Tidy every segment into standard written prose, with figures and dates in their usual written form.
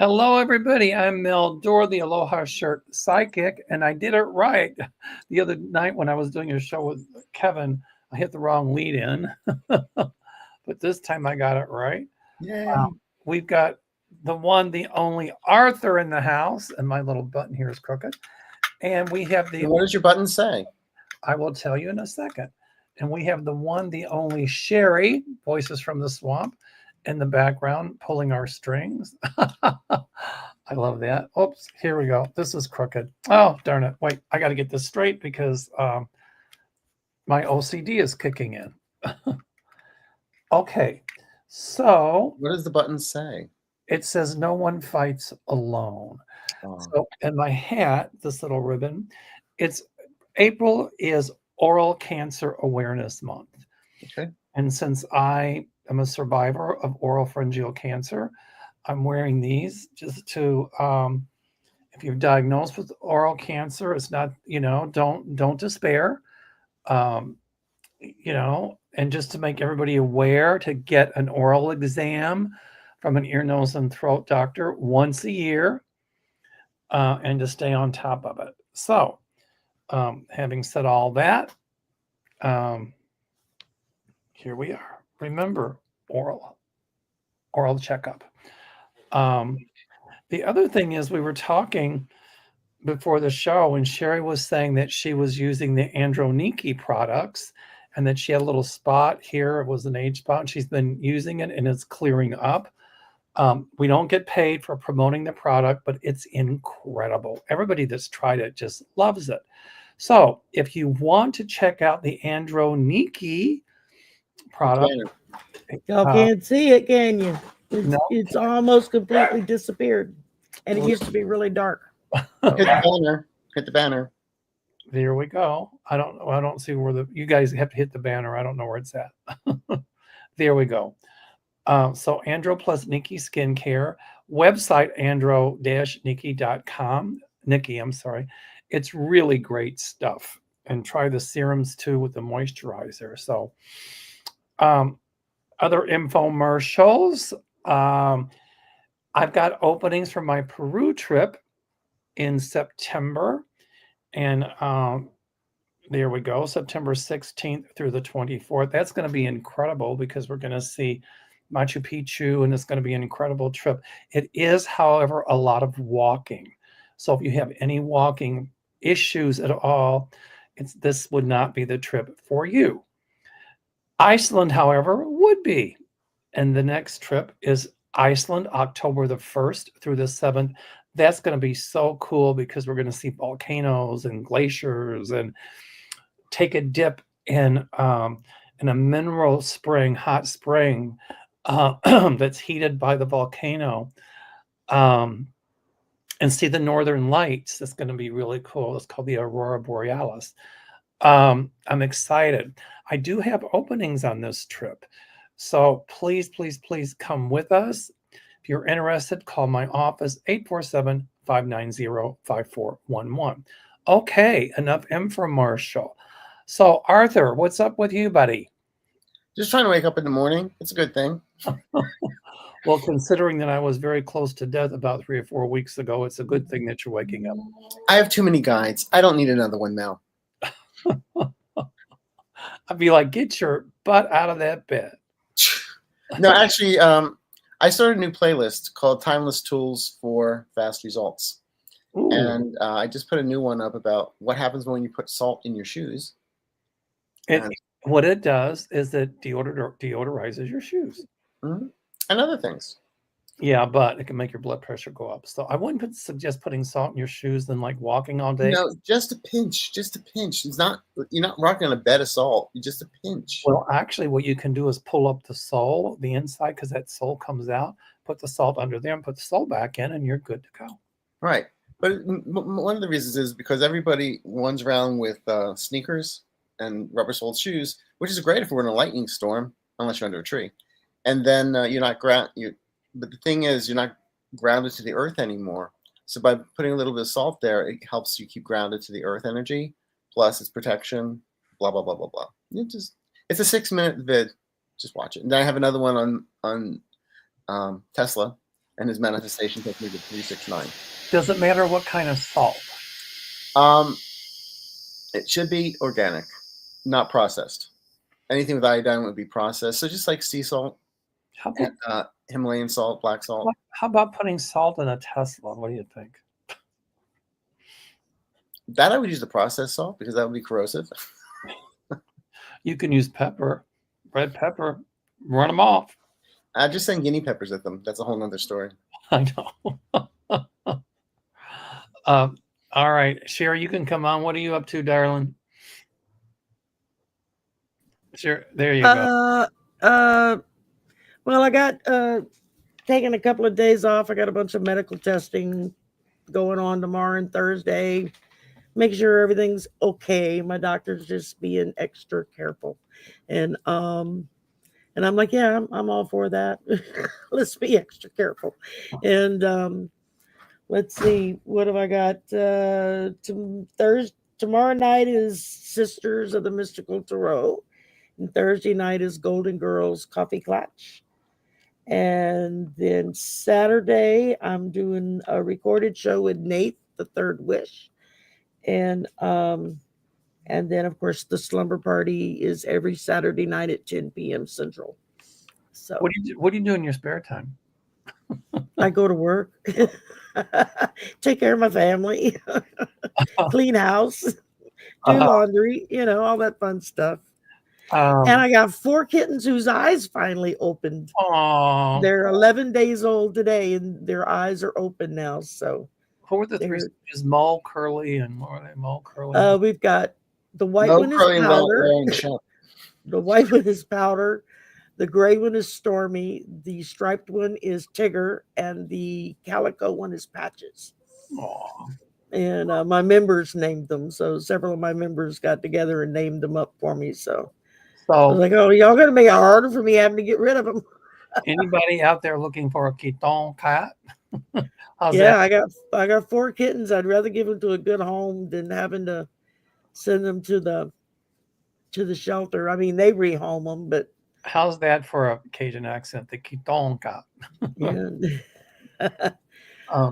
Hello, everybody. I'm Mel Dorr, the Aloha Shirt Psychic, and I did it right the other night when I was doing a show with Kevin. I hit the wrong lead in, but this time I got it right. Yay. We've got the one, the only Arthur in the house, and my little button here is crooked. And we have the. And what does your button say? I will tell you in a second. And we have the one, the only Sherry, Voices from the Swamp, in the background pulling our strings. I love that. Oops, here we go. This is crooked. Oh, darn it. Wait, I got to get this straight because my OCD is kicking in. Okay, so. What does the button say? It says no one fights alone. Oh. So, and my hat, this little ribbon, it's April is Oral Cancer Awareness Month. Okay. And since I am a survivor of oral pharyngeal cancer, I'm wearing these just to, if you're diagnosed with oral cancer, it's not, don't despair, and just to make everybody aware to get an oral exam from an ear, nose, and throat doctor once a year, and to stay on top of it. So, having said all that, here we are. Remember, oral checkup. The other thing is we were talking before the show, and Sherry was saying that she was using the Androniki products and that she had a little spot here. It was an age spot, and she's been using it, and it's clearing up. We don't get paid for promoting the product, but it's incredible. Everybody that's tried it just loves it. So if you want to check out the Androniki product, y'all can't see it, can you? It's no. almost completely disappeared, and it used to be really dark. Hit the banner. Hit the banner. There we go. I don't see where you guys have to hit the banner. I don't know where it's at. There we go. So Andro plus Nikki Skincare, website andro-nikki.com. Nikki, I'm sorry. It's really great stuff. And try the serums too with the moisturizer. So other infomercials. I've got openings for my Peru trip in September. And there we go, September 16th through the 24th. That's going to be incredible because we're going to see Machu Picchu, and it's going to be an incredible trip. It is, however, a lot of walking. So if you have any walking issues at all, this would not be the trip for you. Iceland, however, would be. And the next trip is Iceland, October the 1st through the 7th. That's going to be so cool because we're going to see volcanoes and glaciers and take a dip in a mineral spring, hot spring, that's heated by the volcano, and see the northern lights. That's going to be really cool. It's called the Aurora Borealis. I'm excited. I do have openings on this trip. So please, please, please come with us. If you're interested, call my office, 847-590-5411. Okay, enough infomercial. So Arthur, what's up with you, buddy? Just trying to wake up in the morning. It's a good thing. Well, considering that I was very close to death about 3 or 4 weeks ago, it's a good thing that you're waking up. I have too many guides. I don't need another one now. I'd be like, get your butt out of that bed. No, actually, I started a new playlist called Timeless Tools for Fast Results. Ooh. And I just put a new one up about what happens when you put salt in your shoes. What it does is it deodorizes your shoes. Mm-hmm. And other things. Yeah, but it can make your blood pressure go up. So I wouldn't suggest putting salt in your shoes than like walking all day. No, just a pinch. Just a pinch. You're not rocking on a bed of salt. Just a pinch. Well, actually, what you can do is pull up the sole, the inside, because that sole comes out. Put the salt under there and put the sole back in, and you're good to go. Right. But one of the reasons is because everybody runs around with sneakers and rubber-soled shoes, which is great if we're in a lightning storm, unless you're under a tree. And then you're not but the thing is, you're not grounded to the earth anymore. So by putting a little bit of salt there, it helps you keep grounded to the earth energy. Plus, it's protection. Blah blah blah blah blah. It's a 6-minute vid. Just watch it. And then I have another one on Tesla, and his manifestation technique of 369. Does it matter what kind of salt? It should be organic, not processed. Anything with iodine would be processed. So just like sea salt, How about, Himalayan salt, black salt. how about putting salt in a Tesla? What do you think? That I would use the processed salt because that would be corrosive. You can use pepper, red pepper, run them off. Just send guinea peppers at them. That's a whole nother story. I know. All right, Sherry, you can come on. What are you up to, darling? Sure, there you go. Well, I got taking a couple of days off. I got a bunch of medical testing going on tomorrow and Thursday. Make sure everything's okay. My doctor's just being extra careful, and I'm like, yeah, I'm all for that. Let's be extra careful, and let's see, what have I got? Tomorrow night is Sisters of the Mystical Tarot, and Thursday night is Golden Girls Coffee Clutch. And then Saturday, I'm doing a recorded show with Nate, the Third Wish. And then of course the slumber party is every Saturday night at 10 p.m. Central. So what do you do in your spare time? I go to work, take care of my family, clean house, do laundry, all that fun stuff. And I got 4 kittens whose eyes finally opened. They're 11 days old today, and their eyes are open now. So who are the 3? Is Mo, Curly, and what are they? Mo, Curly. We've got the white one is Powder. The white one is Powder. The gray one is Stormy. The striped one is Tigger, and the calico one is Patches. Aww. And my members named them. So several of my members got together and named them up for me. So I was like, oh, y'all going to make it harder for me having to get rid of them. Anybody out there looking for a Kiton cat? Yeah, I got 4 kittens. I'd rather give them to a good home than having to send them to the shelter. I mean, they rehome them, but how's that for a Cajun accent? The Kiton cat. Yeah.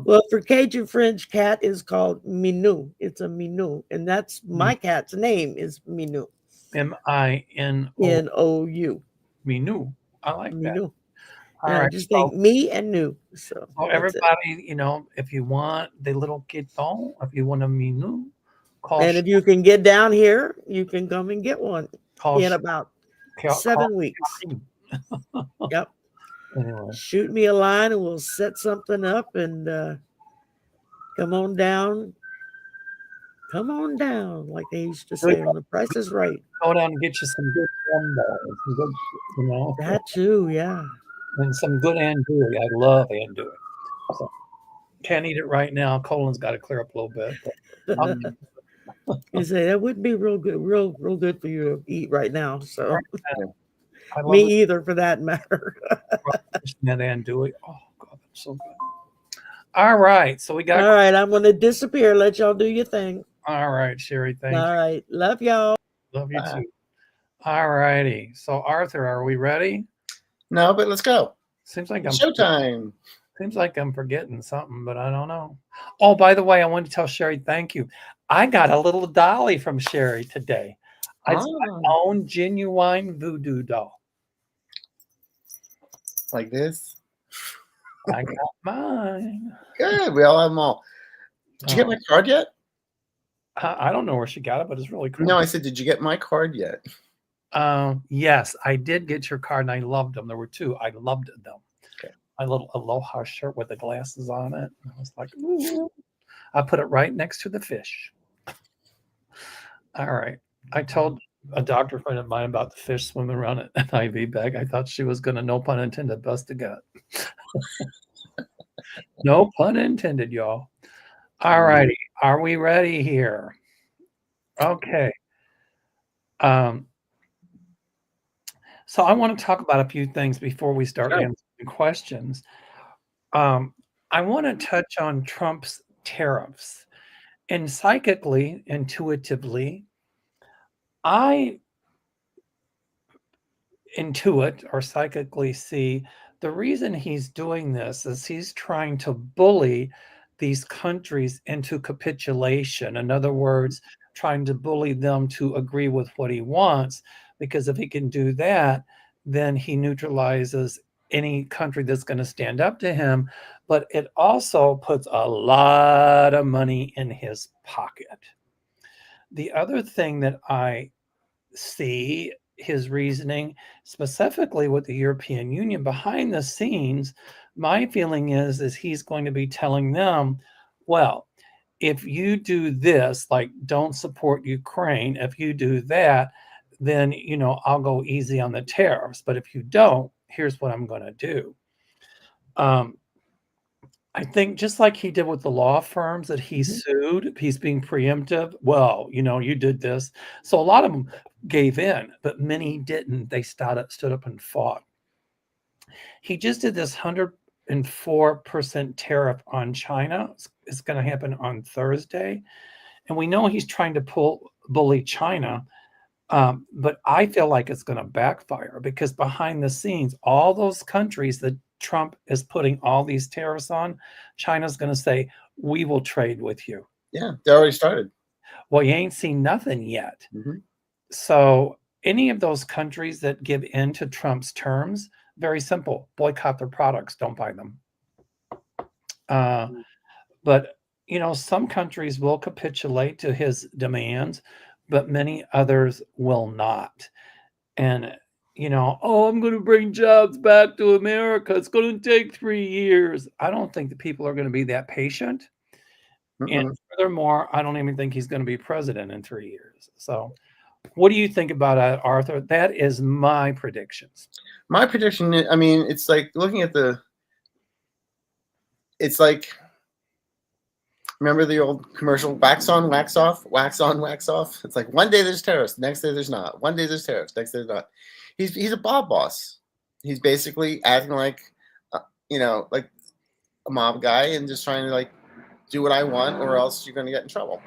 Well, for Cajun French, cat is called Minou. It's a Minou, and that's my cat's name is Minou. Minou. Minou. I like Minou. that. All right, just think me and new. So everybody, if you want the little Kiton, if you want a Minou, call. And if you can get down here, you can come and get one in about 7 weeks. Yep. Anyway. Shoot me a line and we'll set something up and come on down. Come on down, like they used to say on The Price is Right. Go down and get you some good gumballs, some good, That too, yeah. And some good andouille. I love andouille. So, can't eat it right now. Colon's got to clear up a little bit. But, you say that wouldn't be real good for you to eat right now. So I me either, for that matter. That andouille. Oh God, that's so good. All right, so we got. All right, I'm going to disappear. Let y'all do your thing. All right, Sherry. Thank you. All right, love y'all. Love you too. All righty. So Arthur, are we ready? No, but let's go. Seems like showtime. Seems like I'm forgetting something, but I don't know. Oh, by the way, I want to tell Sherry thank you. I got a little dolly from Sherry today. It's my own genuine voodoo doll. Like this? I got mine. Good. We all have them all. Did you get my card yet? I don't know where she got it, but it's really cool. No, I said, did you get my card yet? Yes, I did get your card, and I loved them. There were 2. I loved them. Okay. My little Aloha shirt with the glasses on it. I was like, ooh. I put it right next to the fish. All right. I told a doctor friend of mine about the fish swimming around an IV bag. I thought she was going to, no pun intended, bust a gut. No pun intended, y'all. All righty. Are we ready here? Okay. So I want to talk about a few things before we start answering questions. I want to touch on Trump's tariffs. And psychically, intuitively, I intuit or psychically see The reason he's doing this is he's trying to bully these countries into capitulation. In other words, trying to bully them to agree with what he wants, because if he can do that, then he neutralizes any country that's going to stand up to him. But it also puts a lot of money in his pocket. The other thing that I see his reasoning, specifically with the European Union behind the scenes, my feeling is he's going to be telling them, well, if you do this, like don't support Ukraine, if you do that, then I'll go easy on the tariffs. But if you don't, here's what I'm going to do. I think just like he did with the law firms that he sued, he's being preemptive. Well, you did this. So a lot of them gave in, but many didn't. They stood up and fought. He just did this 104% tariff on China. It's going to happen on Thursday. And we know he's trying to bully China. But I feel like it's going to backfire, because behind the scenes, all those countries that Trump is putting all these tariffs on, China's going to say, we will trade with you. Yeah, they already started. Well, you ain't seen nothing yet. Mm-hmm. So any of those countries that give in to Trump's terms, very simple, boycott their products, don't buy them. But, some countries will capitulate to his demands, but many others will not. And, I'm going to bring jobs back to America. It's going to take 3 years. I don't think the people are going to be that patient. And furthermore, I don't even think he's going to be president in 3 years. So what do you think about that, Arthur? That is my predictions. My prediction, I mean, it's like looking at it's like, remember the old commercial, wax on, wax off, wax on, wax off? It's like one day there's tariffs, the next day there's not. One day there's tariffs, next day there's not. He's a mob boss. He's basically acting like, like a mob guy, and just trying to like do what I want, or else you're going to get in trouble.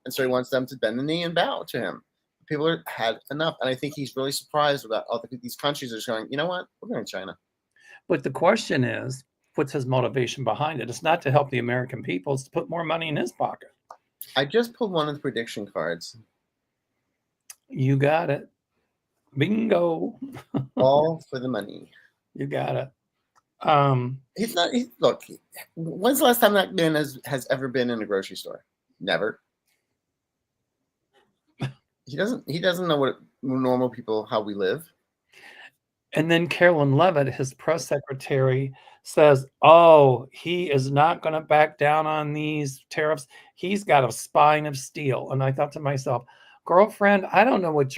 And so he wants them to bend the knee and bow to him. People are had enough, and I think he's really surprised about all these countries are going, you know what, we're going to China. But the question is, what's his motivation behind it? It's not to help the American people. It's to put more money in his pocket. I just pulled one of the prediction cards. You got it. Bingo. All for the money. You got it. He's not. Look. When's the last time that man has ever been in a grocery store? Never. He doesn't know what normal people, how we live. And then Carolyn Levitt, his press secretary, says, "Oh, he is not going to back down on these tariffs. He's got a spine of steel." And I thought to myself, girlfriend, I don't know what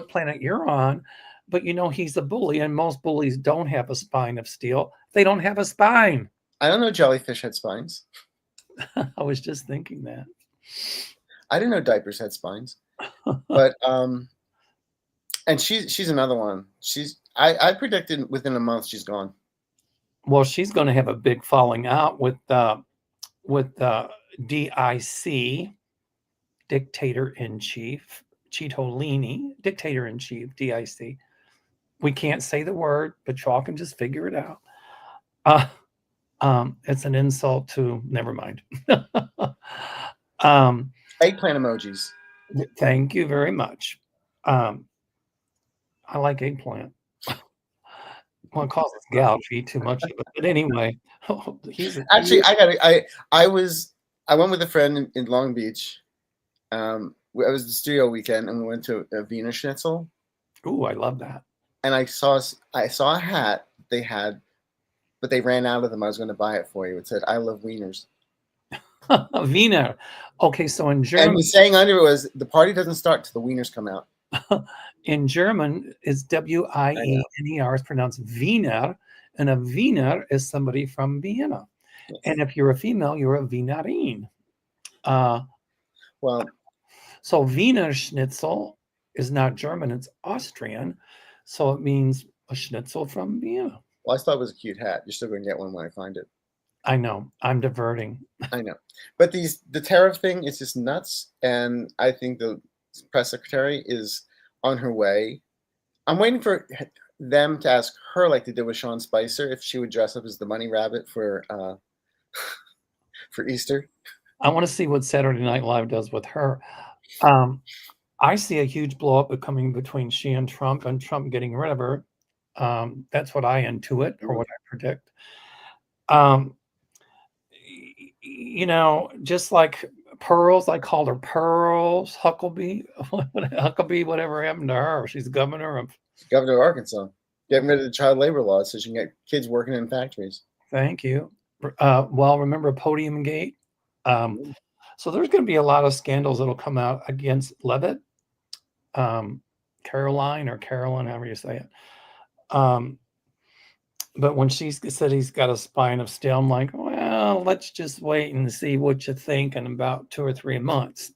planet you're on, but he's a bully, and most bullies don't have a spine of steel. They don't have a spine. I don't know jellyfish had spines. I was just thinking that. I didn't know diapers had spines. But and she's another one. I predicted within a month she's gone. Well, she's going to have a big falling out with DIC, Dictator-in-Chief, Citolini, Dictator-in-Chief, DIC. We can't say the word, but y'all can just figure it out. It's an insult to, never mind. Eggplant emojis. Thank you very much. I like eggplant. Well, it causes gout if you eat too much of it. But anyway, actually, I went with a friend in Long Beach. I was the studio weekend, and we went to a Wiener Schnitzel. Ooh, I love that. And I saw a hat they had, but they ran out of them. I was going to buy it for you. It said, "I love wieners." Wiener. Okay, so in German, and the saying under it was, "The party doesn't start till the wieners come out." In German, it's Wiener. It's pronounced Wiener, and a Wiener is somebody from Vienna. Yes. And if you're a female, you're a Wienerin. Well, so Wiener Schnitzel is not German; it's Austrian, so it means a schnitzel from Vienna. Well, I thought it was a cute hat. You're still going to get one when I find it. I know. I'm diverting. I know, but the tariff thing is just nuts, and I think the press secretary is on her way. I'm waiting for them to ask her, like they did with Sean Spicer, if she would dress up as the Bunny Rabbit for Easter. I want to see what Saturday Night Live does with her. I see a huge blow up coming between she and Trump getting rid of her. That's what I intuit or what I predict. You know, just like Pearls, I called her Pearls Huckabee. Huckabee, whatever happened to her? She's governor of Arkansas. Getting rid of the child labor laws so she can get kids working in factories. Thank you. Well, remember Podium Gate? So there's going to be a lot of scandals that'll come out against Levitt, Caroline, however you say it. But when she said he's got a spine of steel, I'm like, well, let's just wait and see what you think in about 2 or 3 months.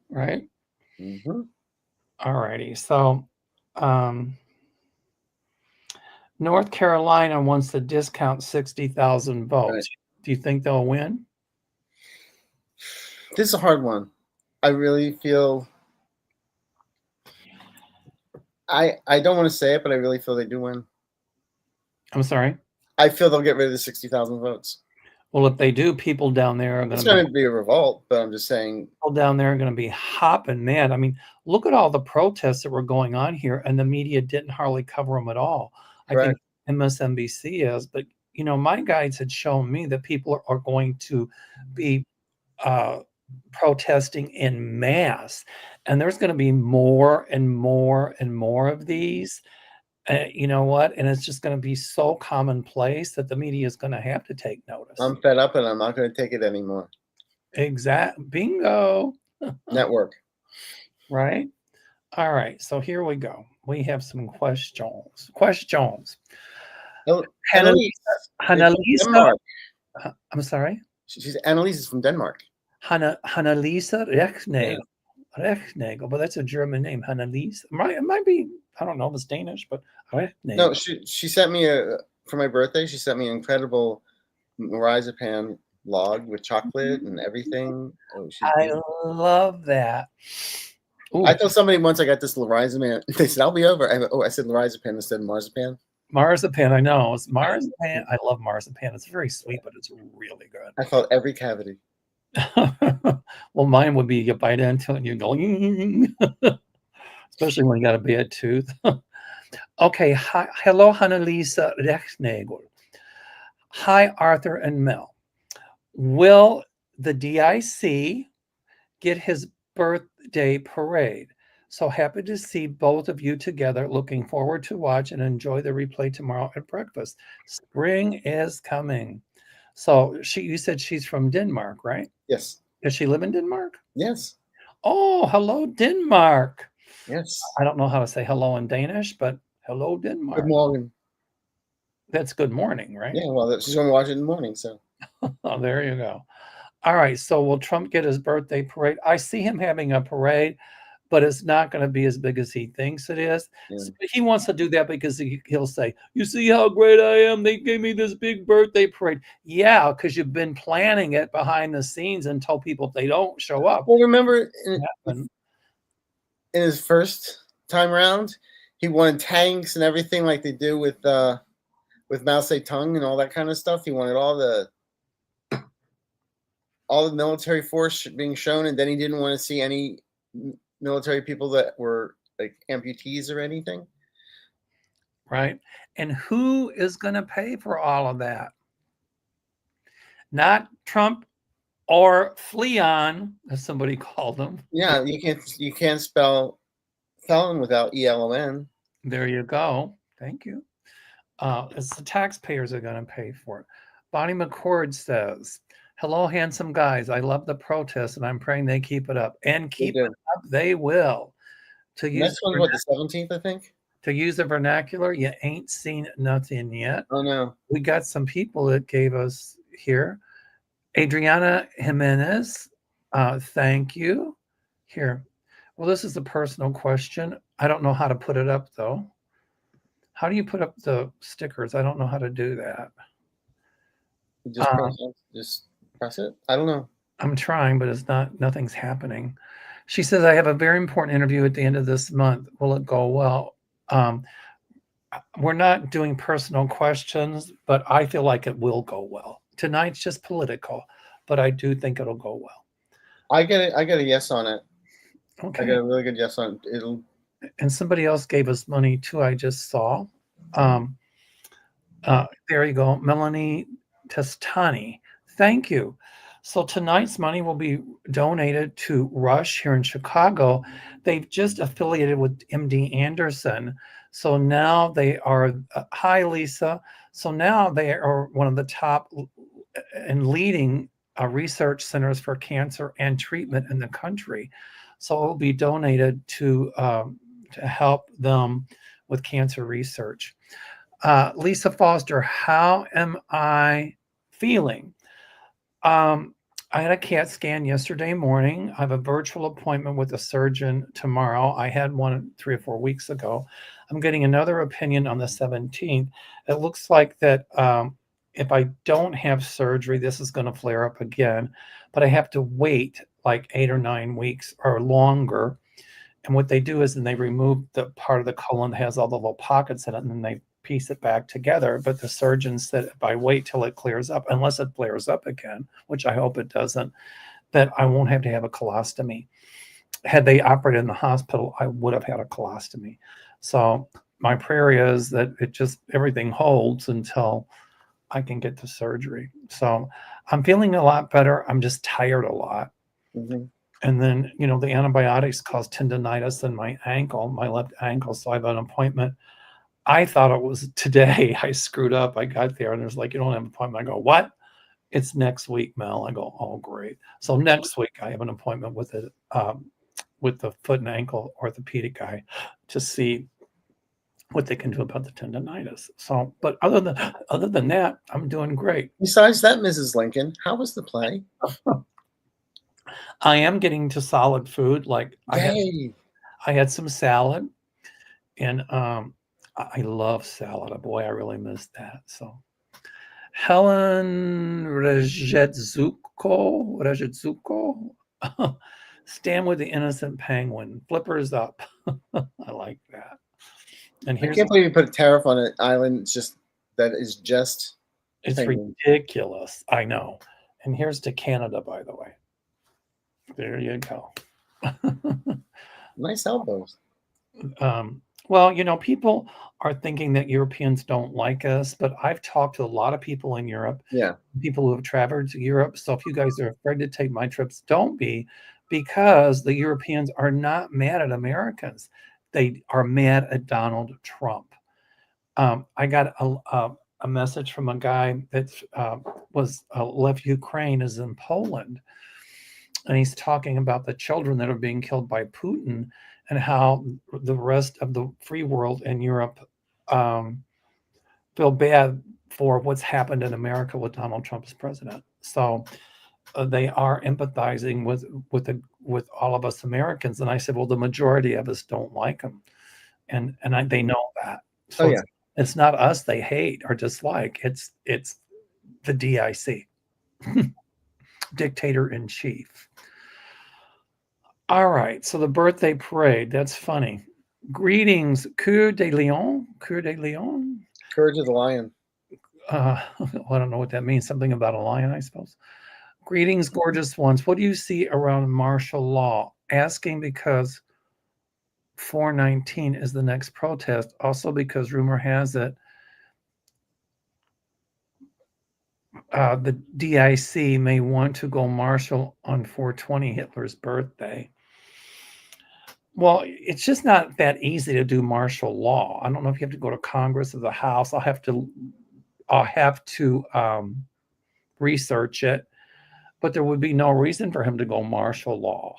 Right? Mm-hmm. All righty. So North Carolina wants to discount 60,000 votes. Right. Do you think they'll win? This is a hard one. I really feel I don't want to say it, but I really feel they do win. I'm sorry? I feel they'll get rid of the 60,000 votes. Well, if they do, people down there are going to... It's going to be a revolt, but I'm just saying... People down there are going to be hopping mad. I mean, look at all the protests that were going on here, and the media didn't hardly cover them at all. I think MSNBC is, but, you know, my guides had shown me that people are going to be protesting in mass, and there's going to be more and more and more of these. You know what? And it's just going to be so commonplace that the media is going to have to take notice. I'm fed up and I'm not going to take it anymore. Bingo. Network. Right? All right. So here we go. We have some questions. Annalisa. I'm sorry? She's Annalise from Denmark. Annalisa Rechnagel. Rechnagel, but that's a German name. Annalise. It might be, I don't know if it's Danish, but Rechnagel. No, she sent me for my birthday, she sent me an incredible marzipan log with chocolate and everything. I love that. Ooh. I told somebody once I got this marzipan. They said, I'll be over. I said marzipan instead of marzipan. Marzipan, I know. It's marzipan. I love marzipan. It's very sweet, but it's really good. I felt every cavity. Well, mine would be you bite into it and you go, especially when you got a bad tooth. Okay. Hello, Annalisa Rechnagel. Hi, Arthur and Mel. Will the DIC get his birthday parade? So happy to see both of you together. Looking forward to watch and enjoy the replay tomorrow at breakfast. Spring is coming. So you said she's from Denmark, right? Yes. Does she live in Denmark? Yes. Oh, hello, Denmark. Yes. I don't know how to say hello in Danish, but hello, Denmark. Good morning. That's good morning, right? Yeah, well, she's going to watch it in the morning, so. Oh, there you go. All right, so will Trump get his birthday parade? I see him having a parade, but it's not going to be as big as he thinks it is. Yeah. So he wants to do that because he'll say, you see how great I am? They gave me this big birthday parade. Yeah, because you've been planning it behind the scenes and told people if they don't show up. Well, remember in his first time around, he wanted tanks and everything like they do with Mao Zedong and all that kind of stuff. He wanted all the military force being shown, and then he didn't want to see any military people that were like amputees or anything. Right. And who is going to pay for all of that? Not Trump or Fleon, as somebody called them. Yeah, you can't spell felon without ELON. There you go. Thank you. It's the taxpayers are going to pay for it. Bonnie McCord says, hello, handsome guys. I love the protest, and I'm praying they keep it up. And keep it up, they will. Next one's what, the 17th, I think? To use the vernacular, you ain't seen nothing yet. Oh, no. We got some people that gave us here. Adriana Jimenez, thank you. Here. Well, this is a personal question. I don't know how to put it up, though. How do you put up the stickers? I don't know how to do that. Just press it. I don't know. I'm trying, but nothing's happening. She says, I have a very important interview at the end of this month. Will it go well? We're not doing personal questions, but I feel like it will go well. Tonight's just political, but I do think it'll go well. I get a yes on it. Okay. I got a really good yes on it. It'll. And somebody else gave us money too. I just saw. There you go, Melanie Testani. Thank you. So tonight's money will be donated to Rush here in Chicago. They've just affiliated with MD Anderson. So now they are, hi, Lisa. So now they are one of the top and leading research centers for cancer and treatment in the country. So it will be donated to help them with cancer research. Lisa Foster, how am I feeling? I had a CAT scan yesterday morning. I have a virtual appointment with a surgeon tomorrow. I had one 3 or 4 weeks ago. I'm getting another opinion on the 17th. It looks like that if I don't have surgery, this is going to flare up again, but I have to wait like 8 or 9 weeks or longer. And what they do is then they remove the part of the colon that has all the little pockets in it, and then they piece it back together. But the surgeon said if I wait till it clears up, unless it flares up again, which I hope it doesn't, that I won't have to have a colostomy. Had they operated in the hospital, I would have had a colostomy. So my prayer is that it just, everything holds until I can get to surgery. So I'm feeling a lot better. I'm just tired a lot. Mm-hmm. And then, the antibiotics cause tendonitis in my ankle, my left ankle. So I have an appointment. I thought it was today. I screwed up. I got there and there's like, you don't have an appointment. I go, what? It's next week, Mel. I go, oh, great. So next week I have an appointment with the foot and ankle orthopedic guy to see what they can do about the tendonitis. So, but other than that, I'm doing great. Besides that, Mrs. Lincoln, how was the play? I am getting to solid food. Like I had some salad, and I love salad. Boy, I really missed that. So Helen Regetzuko, stand with the innocent penguin. Flippers up. I like that. And I can't believe you put a tariff on an island. It's penguin. Ridiculous. I know. And here's to Canada, by the way. There you go. Nice elbows. Well, people are thinking that Europeans don't like us, but I've talked to a lot of people in Europe. Yeah. People who have traveled to Europe. So if you guys are afraid to take my trips, don't be, because the Europeans are not mad at Americans. They are mad at Donald Trump. I got a message from a guy that left Ukraine, is in Poland. And he's talking about the children that are being killed by Putin and how the rest of the free world in Europe feel bad for what's happened in America with Donald Trump as president. So they are empathizing with all of us Americans. And I said, well, the majority of us don't like him. And they know that. So it's not us they hate or dislike. It's the DIC. Dictator in chief. All right, so the birthday parade, that's funny. Greetings, Coeur de Lion. Courage of the lion. I don't know what that means. Something about a lion, I suppose. Greetings, gorgeous ones. What do you see around martial law? Asking because 419 is the next protest. Also because rumor has it the DIC may want to go martial on 420, Hitler's birthday. Well, it's just not that easy to do martial law. I don't know if you have to go to Congress or the House. I'll have to research it, but there would be no reason for him to go martial law.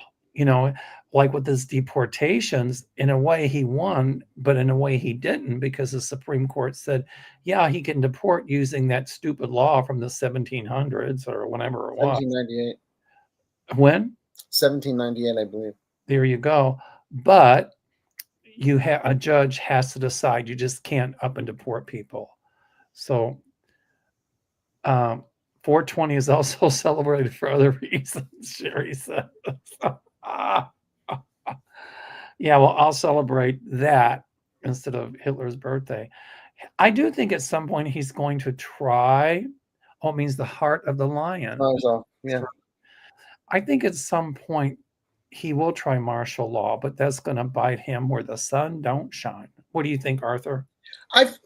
Like with his deportations, in a way he won, but in a way he didn't, because the Supreme Court said, yeah, he can deport using that stupid law from the 1700s or whenever it was. 1798. When? 1798, I believe. There you go. But a judge has to decide. You just can't up and deport people. So 420 is also celebrated for other reasons, Sherry says. Yeah, well, I'll celebrate that. instead of Hitler's birthday. I do think at some point he's going to try. Oh, it means the heart of the lion. So, yeah. I think at some point he will try martial law, but that's going to bite him where the sun don't shine. What do you think, Arthur? I've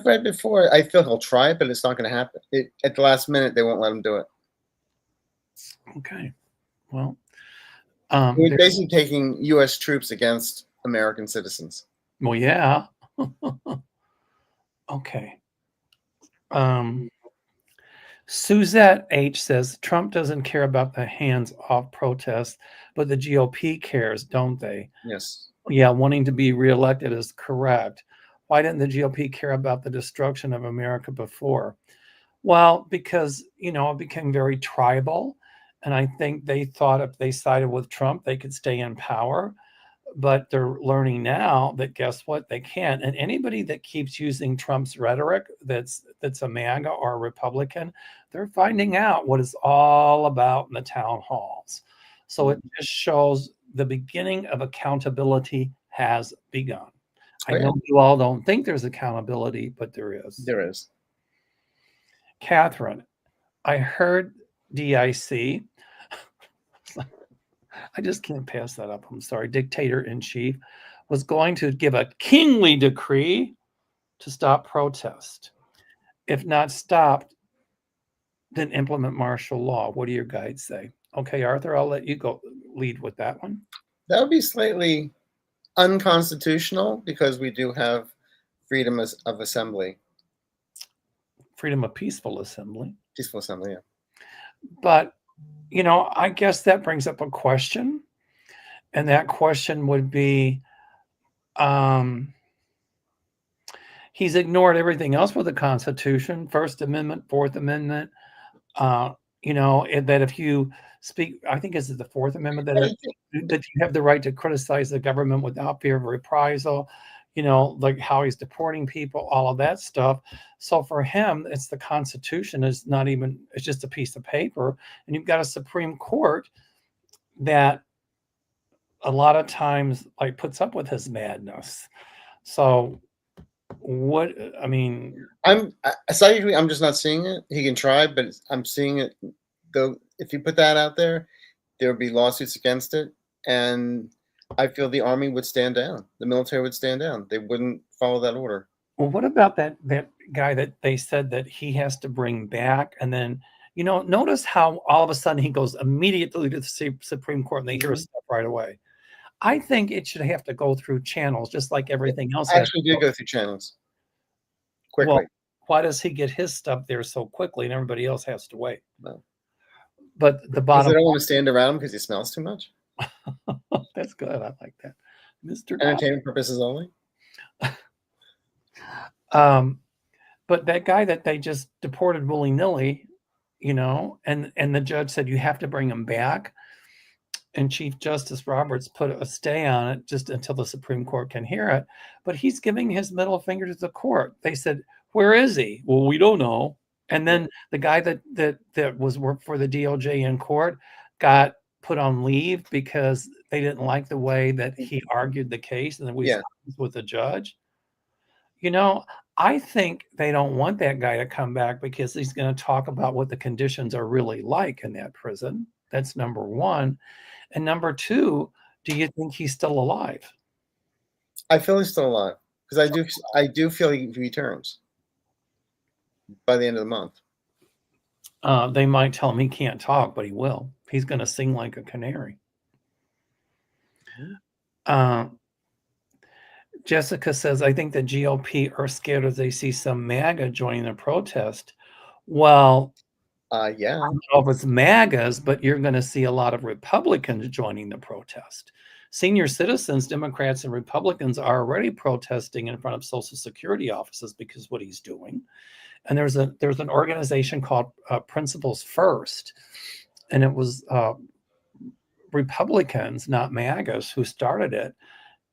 read before. I feel he'll try it, but it's not going to happen. At the last minute, they won't let him do it. Okay. Well, We're basically taking U.S. troops against American citizens. Well, yeah. Okay. Suzette H says Trump doesn't care about the hands-off protests, but the GOP cares, don't they? Yes. Yeah, wanting to be reelected is correct. Why didn't the GOP care about the destruction of America before? Well, because, it became very tribal. And I think they thought if they sided with Trump, they could stay in power. But they're learning now that guess what? They can't. And anybody that keeps using Trump's rhetoric that's a MAGA or a Republican, they're finding out what it's all about in the town halls. So it just shows the beginning of accountability has begun. I know you all don't think there's accountability, but there is. There is. Catherine, I heard DIC. I just can't pass that up. I'm sorry. Dictator-in-chief was going to give a kingly decree to stop protest. If not stopped, then implement martial law. What do your guides say? Okay, Arthur, I'll let you go lead with that one. That would be slightly unconstitutional because we do have freedom of assembly. Freedom of peaceful assembly. Peaceful assembly, yeah. But, I guess that brings up a question. And that question would be, he's ignored everything else with the Constitution, First Amendment, Fourth Amendment, that if you speak, I think it's the Fourth Amendment, that you have the right to criticize the government without fear of reprisal, like how he's deporting people, all of that stuff. So for him, it's the Constitution is not even, it's just a piece of paper. And you've got a Supreme Court that a lot of times puts up with his madness. So I'm just not seeing it. He can try, but I'm seeing it though. If you put that out there would be lawsuits against it. And I feel the army would stand down. The military would stand down. They wouldn't follow that order. Well, what about that guy that they said that he has to bring back? And then, notice how all of a sudden he goes immediately to the Supreme Court and they hear his stuff right away. I think it should have to go through channels, just like everything else. Actually, do go through channels quickly. Well, why does he get his stuff there so quickly and everybody else has to wait? No. But the bottom. They don't want to stand around him because he smells too much. That's good. I like that, Mr. Entertainment purposes only. But that guy that they just deported willy-nilly, and the judge said you have to bring him back. And Chief Justice Roberts put a stay on it just until the Supreme Court can hear it. But he's giving his middle finger to the court. They said, where is he? Well, we don't know. And then the guy that was worked for the DOJ in court got put on leave because they didn't like the way that he argued the case and then we with the judge. I think they don't want that guy to come back because he's going to talk about what the conditions are really like in that prison. That's number one. And number two, do you think he's still alive? I feel he's still alive because I do feel he returns by the end of the month. They might tell him he can't talk, but he will. He's going to sing like a canary. Jessica says, I think the GOP are scared as they see some MAGA joining the protest. Well, yeah. I don't know if it's MAGAs, but you're going to see a lot of Republicans joining the protest. Senior citizens, Democrats and Republicans are already protesting in front of Social Security offices because of what he's doing. And there's an organization called Principles First, and it was Republicans, not MAGAs, who started it.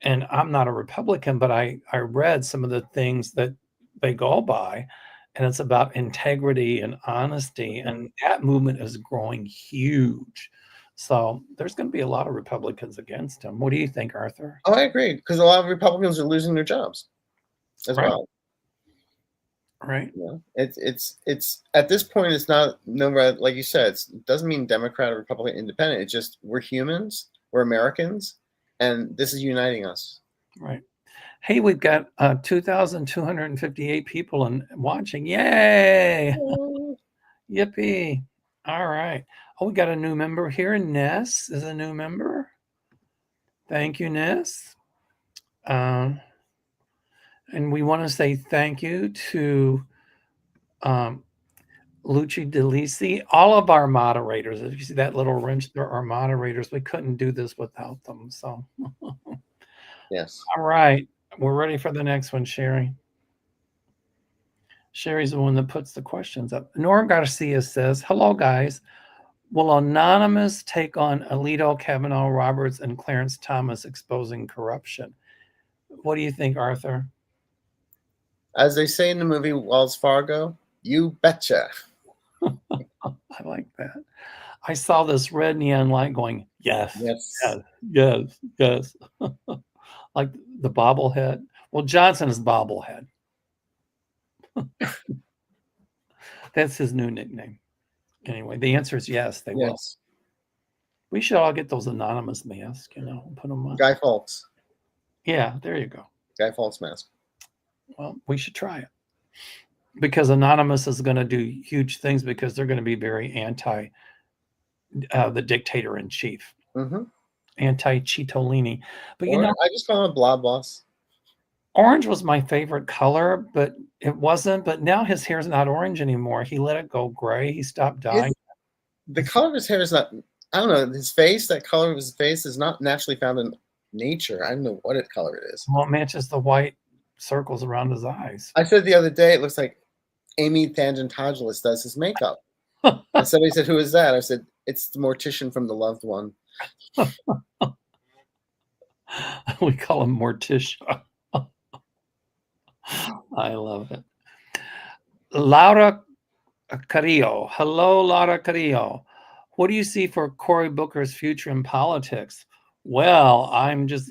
And I'm not a Republican, but I read some of the things that they go by, and it's about integrity and honesty. And that movement is growing huge. So there's going to be a lot of Republicans against him. What do you think, Arthur? Oh, I agree, because a lot of Republicans are losing their jobs as Right. well. Right. You know, it's at this point, it's not no matter, like you said, it doesn't mean Democrat or Republican, independent. It's just we're humans, we're Americans, and this is uniting us. Right. Hey, we've got 2,258 people watching. Yay! Yippee! All right. Oh, we got a new member here. Ness is a new member. Thank you, Ness. And we want to say thank you to Luci DeLisi, all of our moderators. If you see that little wrench, there are moderators. We couldn't do this without them. So, Yes. all right. We're ready for the next one, Sherry. Sherry's the one that puts the questions up. Nora Garcia says, hello, guys. Will Anonymous take on Alito, Kavanaugh, Roberts, and Clarence Thomas exposing corruption? What do you think, Arthur? As they say in the movie Wells Fargo, you betcha. I like that. I saw this red neon light going, yes, Yes. yes, yes, yes. Like the bobblehead. Well, Johnson is bobblehead. That's his new nickname. Anyway, the answer is yes, they will. We should all get those anonymous masks, put them on. Guy Fawkes. Yeah, there you go. Guy Fawkes mask. Well, we should try it. Because Anonymous is going to do huge things because they're going to be very anti the dictator in chief. Mm-hmm. Anti-Citolini. But I just call him Blob Boss. Orange was my favorite color, but it wasn't. But now his hair's not orange anymore. He let it go gray. He stopped dyeing. The color of his hair is not, I don't know, his face, that color of his face is not naturally found in nature. I don't know what color it is. Well, it matches the white circles around his eyes. I said the other day, it looks like Amy Tangentopoulos does his makeup. And somebody said, who is that? I said, it's the mortician from The Loved One. We call him Morticia. I love it. Laura Carrillo. Hello, Laura Carrillo. What do you see for Cory Booker's future in politics? Well,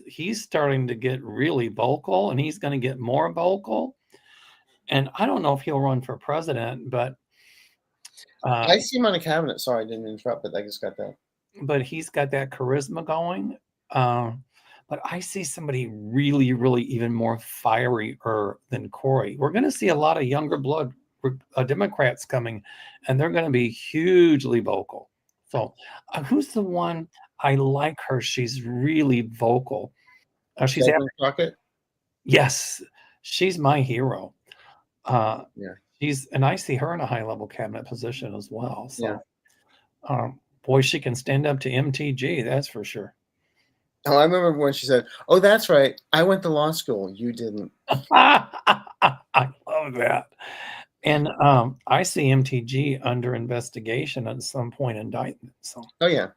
he's starting to get really vocal, and he's going to get more vocal. And I don't know if he'll run for president, but I see him on the cabinet. Sorry, I didn't interrupt, but I just got that. But he's got that charisma going. But I see somebody really, really even more fierier than Cory. We're going to see a lot of younger blood Democrats coming, and they're going to be hugely vocal. So who's the one? I like her. She's really vocal. She's Crockett? Yes, she's my hero. Yeah. And I see her in a high-level cabinet position as well. So, boy, she can stand up to MTG. That's for sure. Oh, I remember when she said, "Oh, that's right. I went to law school. You didn't." I love that. And I see MTG under investigation at some point, indictment. So. Oh yeah.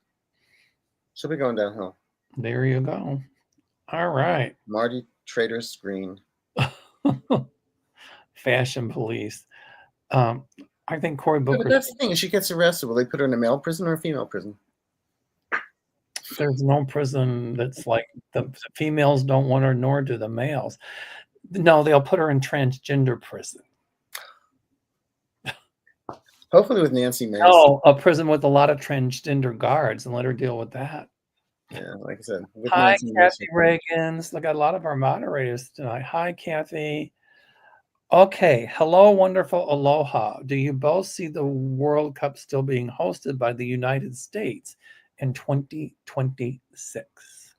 She'll be going downhill. There you go. All right. Marty Trader's Green. Fashion police. I think Cory Booker. But that's the thing. If she gets arrested, will they put her in a male prison or a female prison? There's no prison that's like the females don't want her, nor do the males. No, they'll put her in transgender prison. Hopefully with Nancy Mace. No, a prison with a lot of transgender guards, and let her deal with that. Yeah, like I said. Hi, Kathy Reagans. Look at a lot of our moderators tonight. Hi, Kathy. Okay. Hello, wonderful Aloha. Do you both see the World Cup still being hosted by the United States in 2026?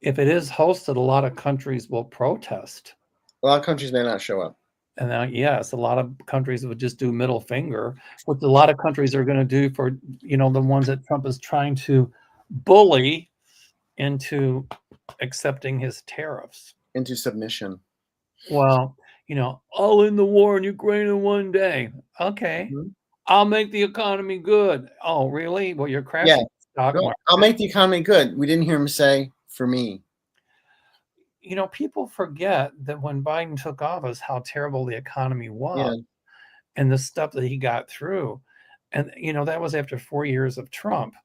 If it is hosted, a lot of countries will protest. A lot of countries may not show up. And yes, a lot of countries would just do middle finger, which a lot of countries are going to do for, the ones that Trump is trying to bully into accepting his tariffs. Into submission. Well, I'll end the war in Ukraine in one day. Okay. Mm-hmm. I'll make the economy good. Oh, really? Well, you're crashing the stock market. I'll make the economy good. We didn't hear him say, for me. People forget that when Biden took office, how terrible the economy was and the stuff that he got through. And, that was after 4 years of Trump.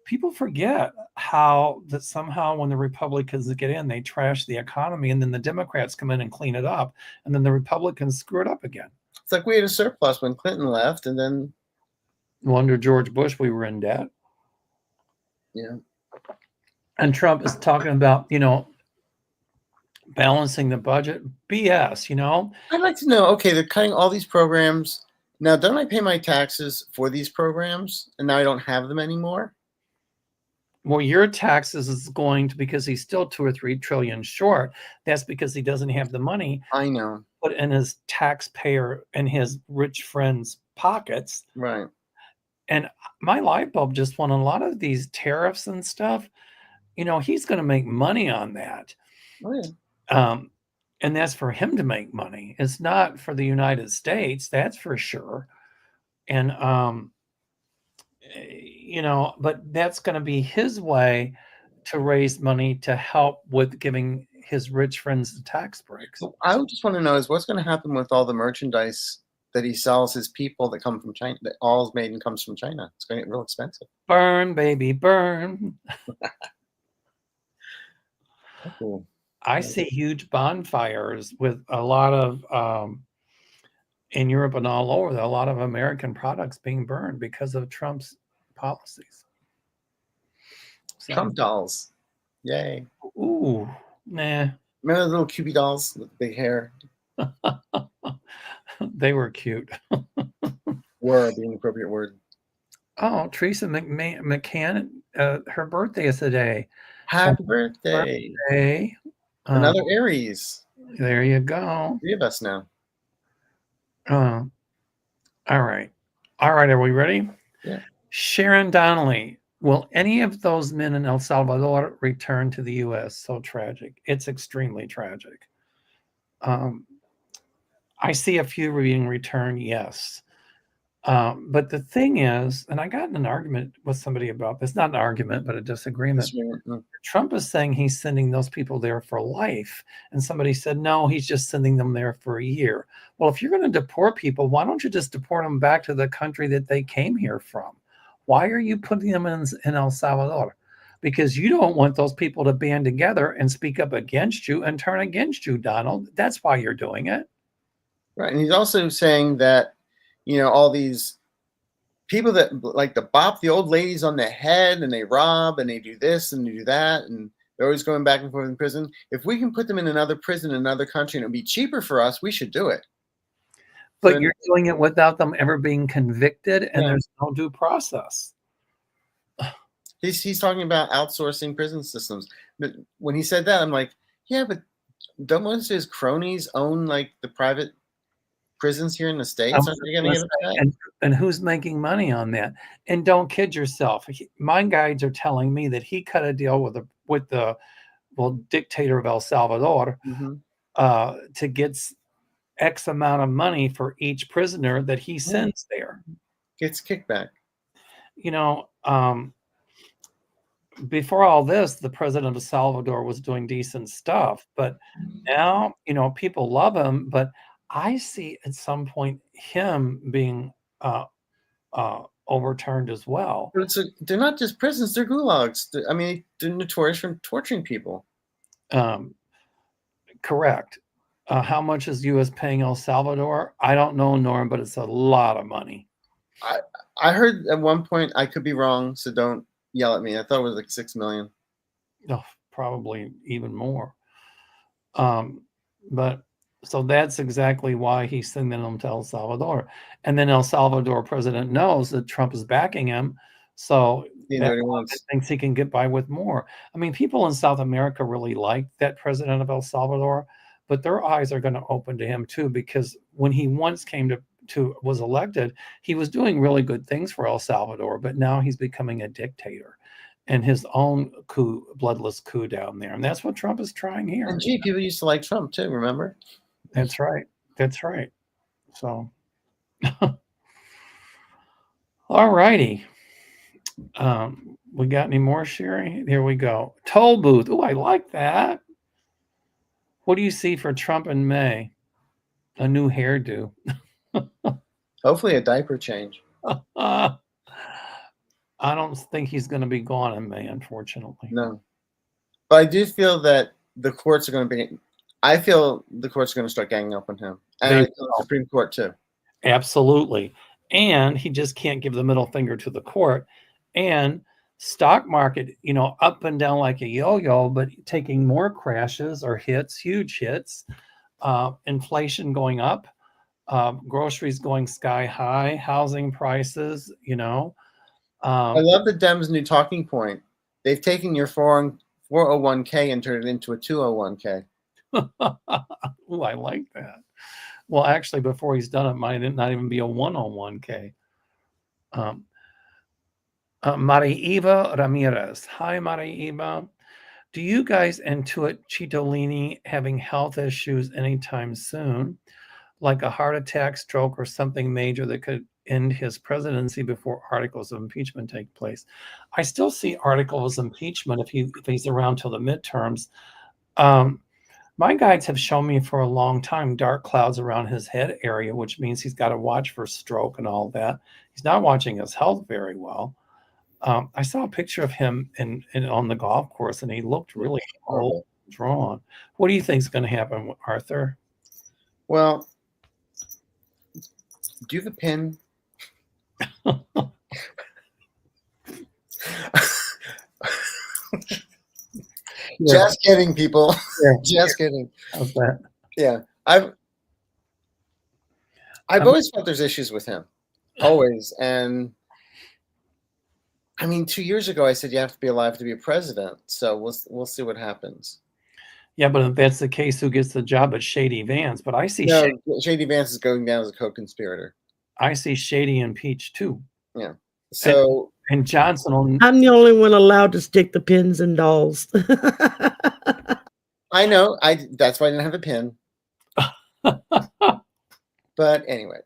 people forget how that somehow when the Republicans get in, they trash the economy, and then the Democrats come in and clean it up, and then the Republicans screw it up again. It's like we had a surplus when Clinton left, and then Well, under George Bush, we were in debt. yeah, And Trump is talking about, balancing the budget. BS, I'd like to know. Okay, they're cutting all these programs. Now, don't I pay my taxes for these programs, and now I don't have them anymore? Well, your taxes is going to, because he's still 2 or 3 trillion short. That's because he doesn't have the money I know. put in his taxpayer and his rich friends' pockets. Right. And my light bulb just went on a lot of these tariffs and stuff. He's going to make money on that. Oh, yeah. And that's for him to make money. It's not for the United States, that's for sure. And, but that's going to be his way to raise money to help with giving his rich friends the tax breaks. So I just want to know is what's going to happen with all the merchandise that he sells his people that come from China, that all is made and comes from China. It's going to get real expensive. Burn, baby, burn. Cool. I see huge bonfires with a lot of, in Europe and all over, a lot of American products being burned because of Trump's policies. So, Trump dolls. Yay. ooh, nah. Remember the little Cupid dolls with big hair? They were cute. Were being the appropriate word. Oh, Teresa McCann, her birthday is today. Happy birthday. Hey, Another Aries. there you go. 3 of us now. All right. Are we ready? Yeah. Sharon Donnelly. Will any of those men in El Salvador return to the U.S.? So tragic. It's extremely tragic. I see a few being returned, yes. But the thing is, and I got in an argument with somebody about this, not an argument, but a disagreement. Trump is saying he's sending those people there for life. And somebody said, no, he's just sending them there for a year. Well, if you're going to deport people, why don't you just deport them back to the country that they came here from? Why are you putting them in El Salvador? Because you don't want those people to band together and speak up against you and turn against you, Donald. That's why you're doing it. Right. And he's also saying that, all these people that like to bop the old ladies on the head and they rob and they do this and they do that and they're always going back and forth in prison. If we can put them in another prison in another country and it'll be cheaper for us, we should do it. But you're doing it without them ever being convicted, and there's no due process. He's talking about outsourcing prison systems. But when he said that, I'm like, yeah, but don't most of his cronies own like the private prisons here in the States? Aren't they gonna get upset? And who's making money on that? And don't kid yourself. My guides are telling me that he cut a deal with the dictator of El Salvador to get X amount of money for each prisoner that he sends there. Gets kickback. Before all this, the president of El Salvador was doing decent stuff, but now, people love him, but I see at some point him being overturned as well. But they're not just prisons, they're gulags. They're notorious for torturing people. Correct. How much is U.S. paying El Salvador? I don't know, Norm, but it's a lot of money. I heard at one point, I could be wrong, so don't yell at me. I thought it was like $6 million. Oh, probably even more. But so that's exactly why he's sending them to El Salvador. And then El Salvador president knows that Trump is backing him. So he thinks he can get by with more. People in South America really like that president of El Salvador, but their eyes are going to open to him too, because when he once was elected, he was doing really good things for El Salvador, but now he's becoming a dictator and his own bloodless coup down there. And that's what Trump is trying here. And people used to like Trump too, remember? That's right. So, all righty. We got any more, Sherry? Here we go. Toll booth. Oh, I like that. What do you see for Trump in May? A new hairdo. Hopefully a diaper change. I don't think he's going to be gone in May, unfortunately. No, but I do feel that the courts are going to be. I feel the courts are going to start ganging up on him, and I feel the Supreme Court too. Absolutely. And he just can't give the middle finger to the court. And stock market, up and down like a yo-yo, but taking more crashes or hits, huge hits, inflation going up, groceries going sky high, housing prices, I love the Dems' new talking point. They've taken your 401k and turned it into a 201k. Ooh, I like that. Well, actually, before he's done, it might not even be a 101k. Marieva Ramirez. Hi, Marieva. Do you guys intuit Chitolini having health issues anytime soon, like a heart attack, stroke, or something major that could end his presidency before articles of impeachment take place? I still see articles of impeachment if he's around till the midterms. My guides have shown me for a long time dark clouds around his head area, which means he's got to watch for stroke and all that. He's not watching his health very well. I saw a picture of him in on the golf course, and he looked really old, drawn. What do you think is going to happen, Arthur? Well, do you have a pin? Yeah. Just kidding, people. Yeah. Just kidding. How's that? Yeah, I've always felt there's issues with him, always. And I mean, 2 years ago, I said you have to be alive to be a president. So we'll see what happens. Yeah, but if that's the case, who gets the job at Shady Vance? But I see Shady Vance is going down as a co-conspirator. I see Shady and Peach too. Yeah. So and Johnson. I'm the only one allowed to stick the pins in dolls. I know. That's why I didn't have a pin. But anyway.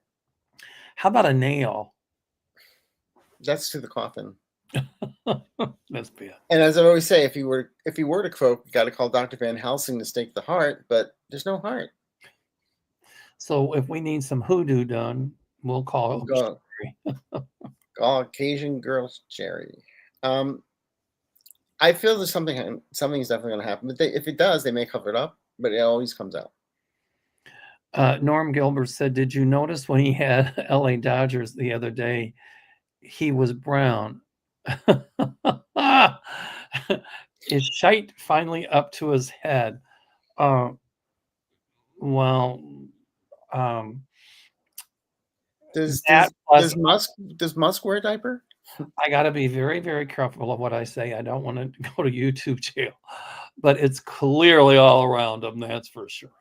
How about a nail? That's to the coffin. That's bad. And as I always say, if you were to croak, you got to call Dr. Van Helsing to stake the heart, but there's no heart. So if we need some hoodoo done, we'll call Caucasian girl Jerry. I feel there's something is definitely going to happen. But if it does, they may cover it up, but it always comes out. Norm Gilbert said, "Did you notice when he had LA Dodgers the other day, he was brown? Is shite finally up to his head?" Does Musk wear a diaper? I got to be very, very careful of what I say. I don't want to go to YouTube jail, but it's clearly all around him. That's for sure.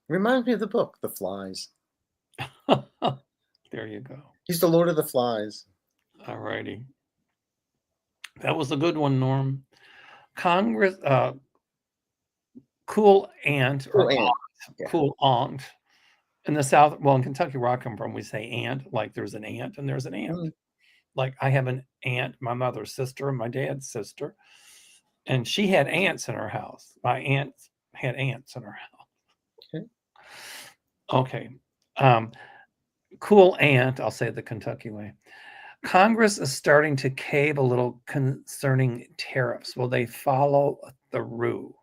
Reminds me of the book, The Flies. There you go. He's the Lord of the Flies. All righty. That was a good one, Norm. Congress, cool aunt or aunt, cool aunt. In the South, well, in Kentucky, where I come from, we say aunt, like there's an aunt and there's an aunt. Mm-hmm. Like I have an aunt, my mother's sister, and my dad's sister, and she had aunts in her house. My aunt had aunts in her house. Okay. Cool aunt, I'll say it the Kentucky way. Congress is starting to cave a little concerning tariffs. Will they follow through?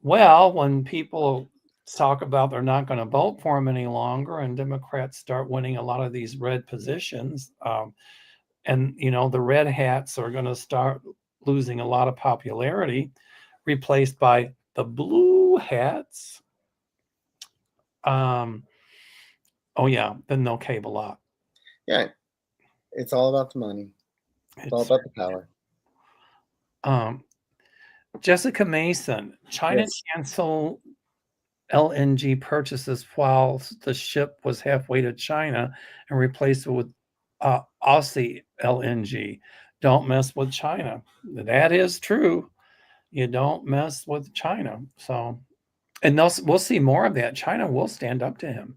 Well, when people talk about they're not going to vote for him any longer, and Democrats start winning a lot of these red positions, and the red hats are going to start losing a lot of popularity, replaced by the blue hats. Then they'll cave a lot. Yeah, it's all about the money. It's all about the power. Jessica Mason, China canceled LNG purchases while the ship was halfway to China and replaced it with Aussie LNG. Don't mess with China. That is true. You don't mess with China. So, and we'll see more of that. China will stand up to him.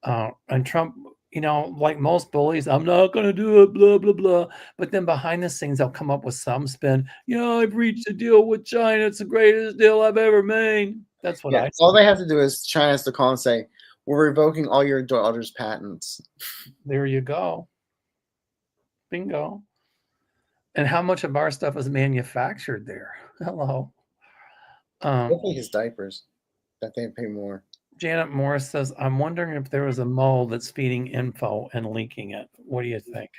And Trump, like most bullies, I'm not going to do it, blah, blah, blah. But then behind the scenes, they'll come up with some spin. I've reached a deal with China. It's the greatest deal I've ever made. That's what I say. All they have to do is China has to call and say, We're revoking all your daughter's patents. There you go. Bingo. And how much of our stuff is manufactured there? Hello. Hopefully his diapers. That they pay more. Janet Morris says, I'm wondering if there was a mole that's feeding info and leaking it. What do you think?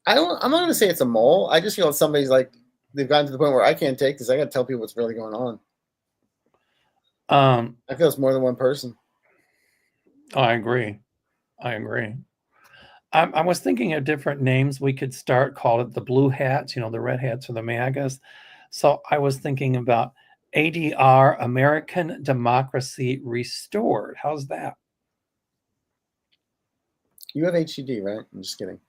I'm not going to say it's a mole. I just feel somebody's like, they've gotten to the point where I can't take this. I got to tell people what's really going on. I feel it's more than one person. I agree. I was thinking of different names we could start, call it the blue hats, the red hats or the MAGAs. So I was thinking about ADR, American Democracy Restored. How's that? You have HCD, right? I'm just kidding.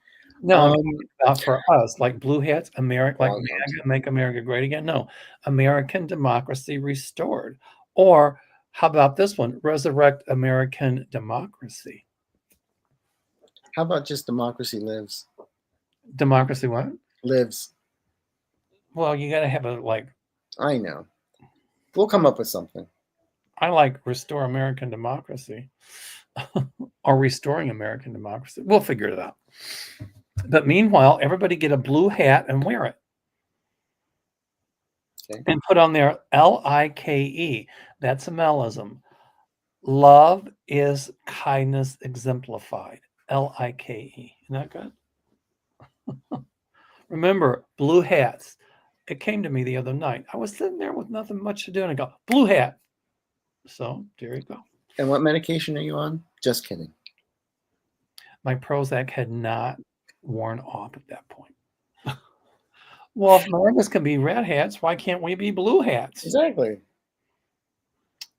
No, about for us, like blue hats, America, like MAGA, Make America Great Again. No, American Democracy Restored. Or how about this one? Resurrect American Democracy. How about just Democracy Lives? Democracy what? Lives. Well, you got to have a I know. We'll come up with something. I like Restore American Democracy or Restoring American Democracy. We'll figure it out. But meanwhile, everybody get a blue hat and wear it. Okay. And put on there LIKE. That's a Melism. Love is kindness exemplified. LIKE. Isn't that good? Remember, blue hats. It came to me the other night. I was sitting there with nothing much to do, and I go, blue hat. So there you go. And what medication are you on? Just kidding. My Prozac had not worn off at that point. Well, if Marcus can be red hats, why can't we be blue hats? Exactly.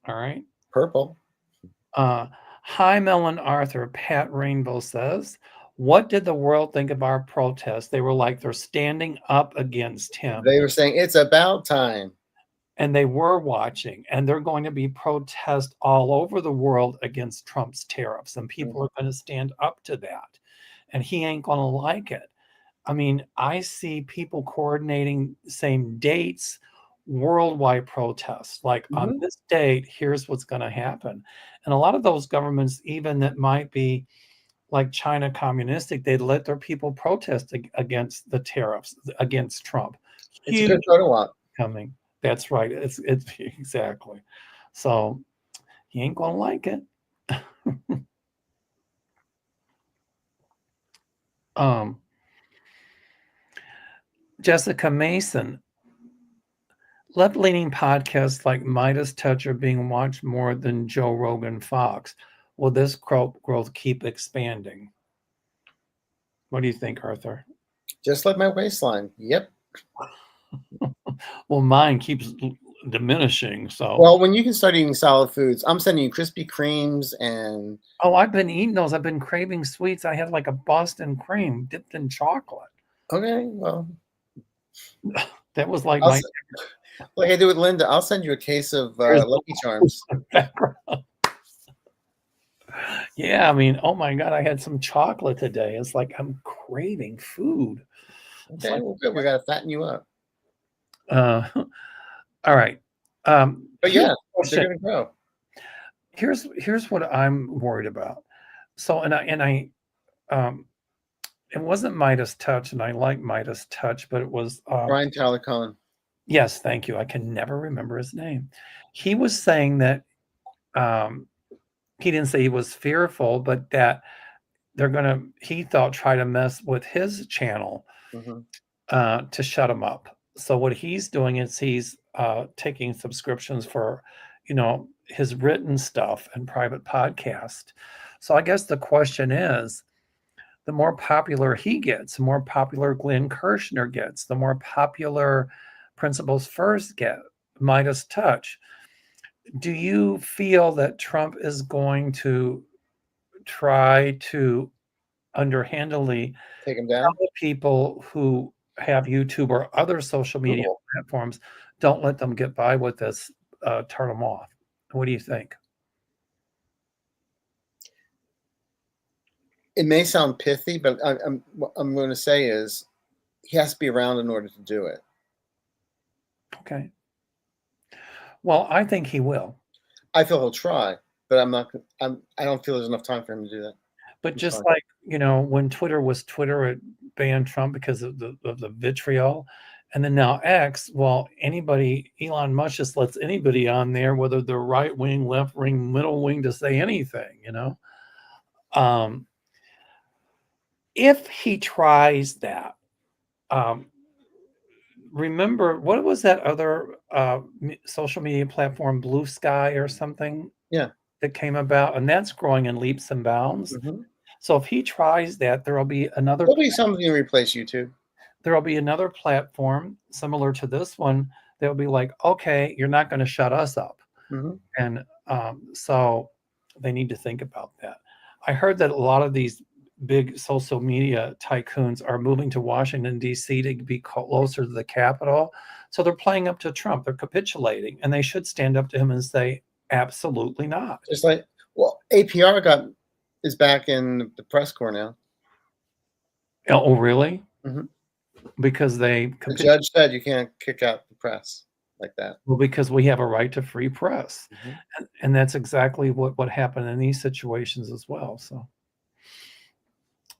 All right. Purple. Hi, Mel Arthur. Pat Rainbow says, what did the world think of our protest? They were like, they're standing up against him. They were saying, it's about time. And they were watching, and they're going to be protests all over the world against Trump's tariffs, and people are going to stand up to that, and he ain't going to like it. I mean, I see people coordinating same dates, worldwide protests, like on this date, here's what's going to happen. And a lot of those governments, even that might be like China communistic, they let their people protest against the tariffs, against Trump. It's a good photo op. Coming. That's right. It's exactly. So he ain't gonna like it. Jessica Mason. Left-leaning podcasts like Midas Touch are being watched more than Joe Rogan Fox. Will this growth keep expanding? What do you think, Arthur? Just like my waistline. Yep. Well, mine keeps diminishing. So, well, when you can start eating solid foods, I'm sending you Krispy Kremes and. Oh, I've been eating those. I've been craving sweets. I had like a Boston cream dipped in chocolate. Okay, well, that was like like I do with Linda. I'll send you a case of Lucky Charms. Yeah, I mean, oh my God, I had some chocolate today. It's like I'm craving food. Okay, well, good. We got to fatten you up. All right. But yeah, they're going to grow. Here's what I'm worried about. So, it wasn't Midas Touch, and I like Midas Touch, but it was Brian Tyler Cohen. Yes, thank you. I can never remember his name. He was saying that he didn't say he was fearful, but that they're gonna, he thought, try to mess with his channel to shut him up. So what he's doing is he's taking subscriptions for, his written stuff and private podcast. So I guess the question is, the more popular he gets, the more popular Glenn Kirshner gets, the more popular Principles First get, Midas Touch. Do you feel that Trump is going to try to underhandedly take him down? Tell people who have YouTube or other social media platforms, don't let them get by with this, turn them off? What do you think? It may sound pithy, but what I'm going to say is he has to be around in order to do it. Okay. Well, I think he will. I feel he'll try, but I'm not. I don't feel there's enough time for him to do that. But It's just fine. like, when Twitter was Twitter, it banned Trump because of the vitriol. And then now X, well, Elon Musk just lets anybody on there, whether they're right wing, left wing, middle wing, to say anything, If he tries that, remember, what was that other social media platform, Blue Sky or something? Yeah. That came about, and that's growing in leaps and bounds. Mhm. So if he tries that, there'll be another something to replace YouTube. platform similar to this one that'll be like, okay, you're not going to shut us up. Mhm. And so they need to think about that. I heard that a lot of these big social media tycoons are moving to Washington, D.C. to be closer to the Capitol. So they're playing up to Trump. They're capitulating, and they should stand up to him and say, absolutely not. Just like, APR is back in the press corps now. Oh, really? Mhm. Because The judge said you can't kick out the press like that. Well, because we have a right to free press. Mhm. And that's exactly what happened in these situations as well. So,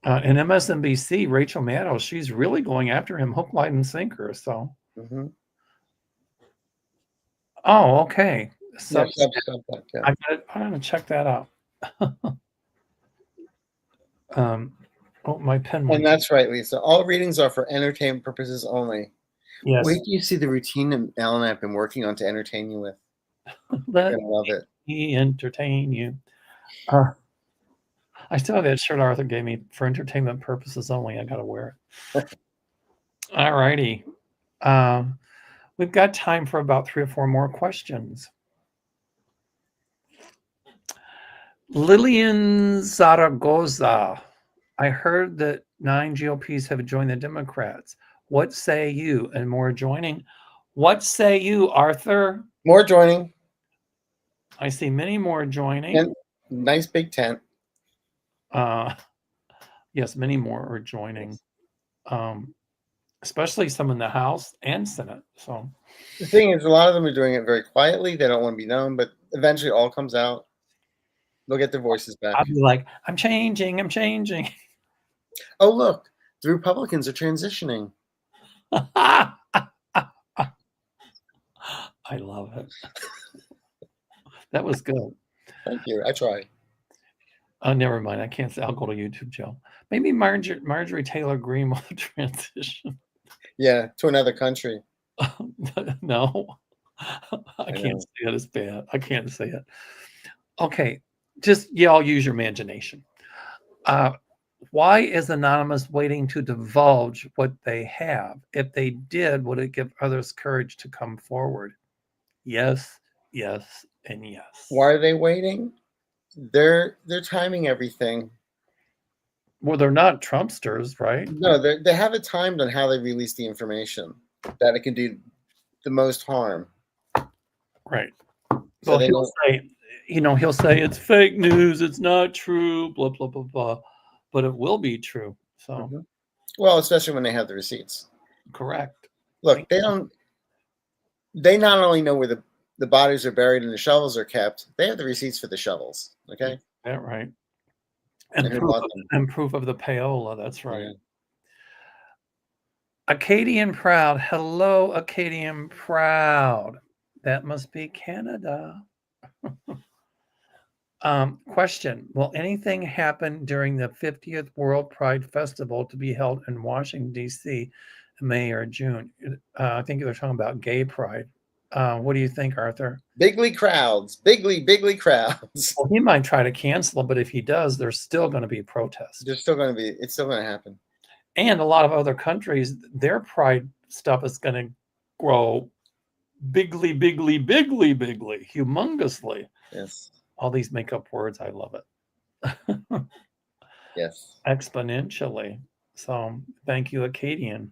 and MSNBC, Rachel Maddow, she's really going after him hook, line, and sinker. So, Mhm. oh, okay. Yeah, So Substack, yeah. I'm gonna check that out. My pen And went. that's right, Lisa. All readings are for entertainment purposes only. Yes. Wait till you see the routine that Al and I have been working on to entertain you with. Let You're gonna love it. me entertain you. I still have that shirt Arthur gave me for entertainment purposes only. I gotta wear it. All righty. We've got time for about 3 or 4 more questions. Lillian Zaragoza. I heard that 9 GOPs have joined the Democrats. What say you? And more joining. What say you, Arthur? More joining. I see many more joining. And nice big tent. Yes, many more are joining. Especially some in the House and Senate. So the thing is, a lot of them are doing it very quietly. They don't want to be known, but eventually it all comes out. They'll get their voices back. I'll be like, I'm changing. Oh, look, the Republicans are transitioning. I love it. That was good. Thank you. I try. Oh, never mind. I can't say. I'll go to YouTube, Joe. Maybe Marjorie Taylor Greene will transition. Yeah, to another country. No, I can't say it. It's bad. I can't say it. Okay, just y'all use your imagination. Why is Anonymous waiting to divulge what they have? If they did, would it give others courage to come forward? Yes, yes, and yes. Why are they waiting? They're timing everything. Well, they're not Trumpsters, right? No, they have it timed on how they release the information that it can do the most harm. Right. So well, he'll say it's fake news, it's not true, blah blah blah blah, but it will be true. So, Mhm. Well, especially when they have the receipts. Correct. Look, they don't. They not only know where the bodies are buried and the shovels are kept, they have the receipts for the shovels. Okay. That right. And proof of the payola. That's right. Yeah. Acadian Proud. Hello, Acadian Proud. That must be Canada. Question. Will anything happen during the 50th World Pride Festival to be held in Washington, D.C. in May or June? I think they're talking about gay pride. What do you think, Arthur? Bigly crowds. Bigly crowds. Well, he might try to cancel, but if he does, there's still going to be protests. There's still going to be. It's still going to happen. And a lot of other countries, their pride stuff is going to grow bigly, humongously. Yes. All these make-up words, I love it. Yes. Exponentially. So thank you, Acadian.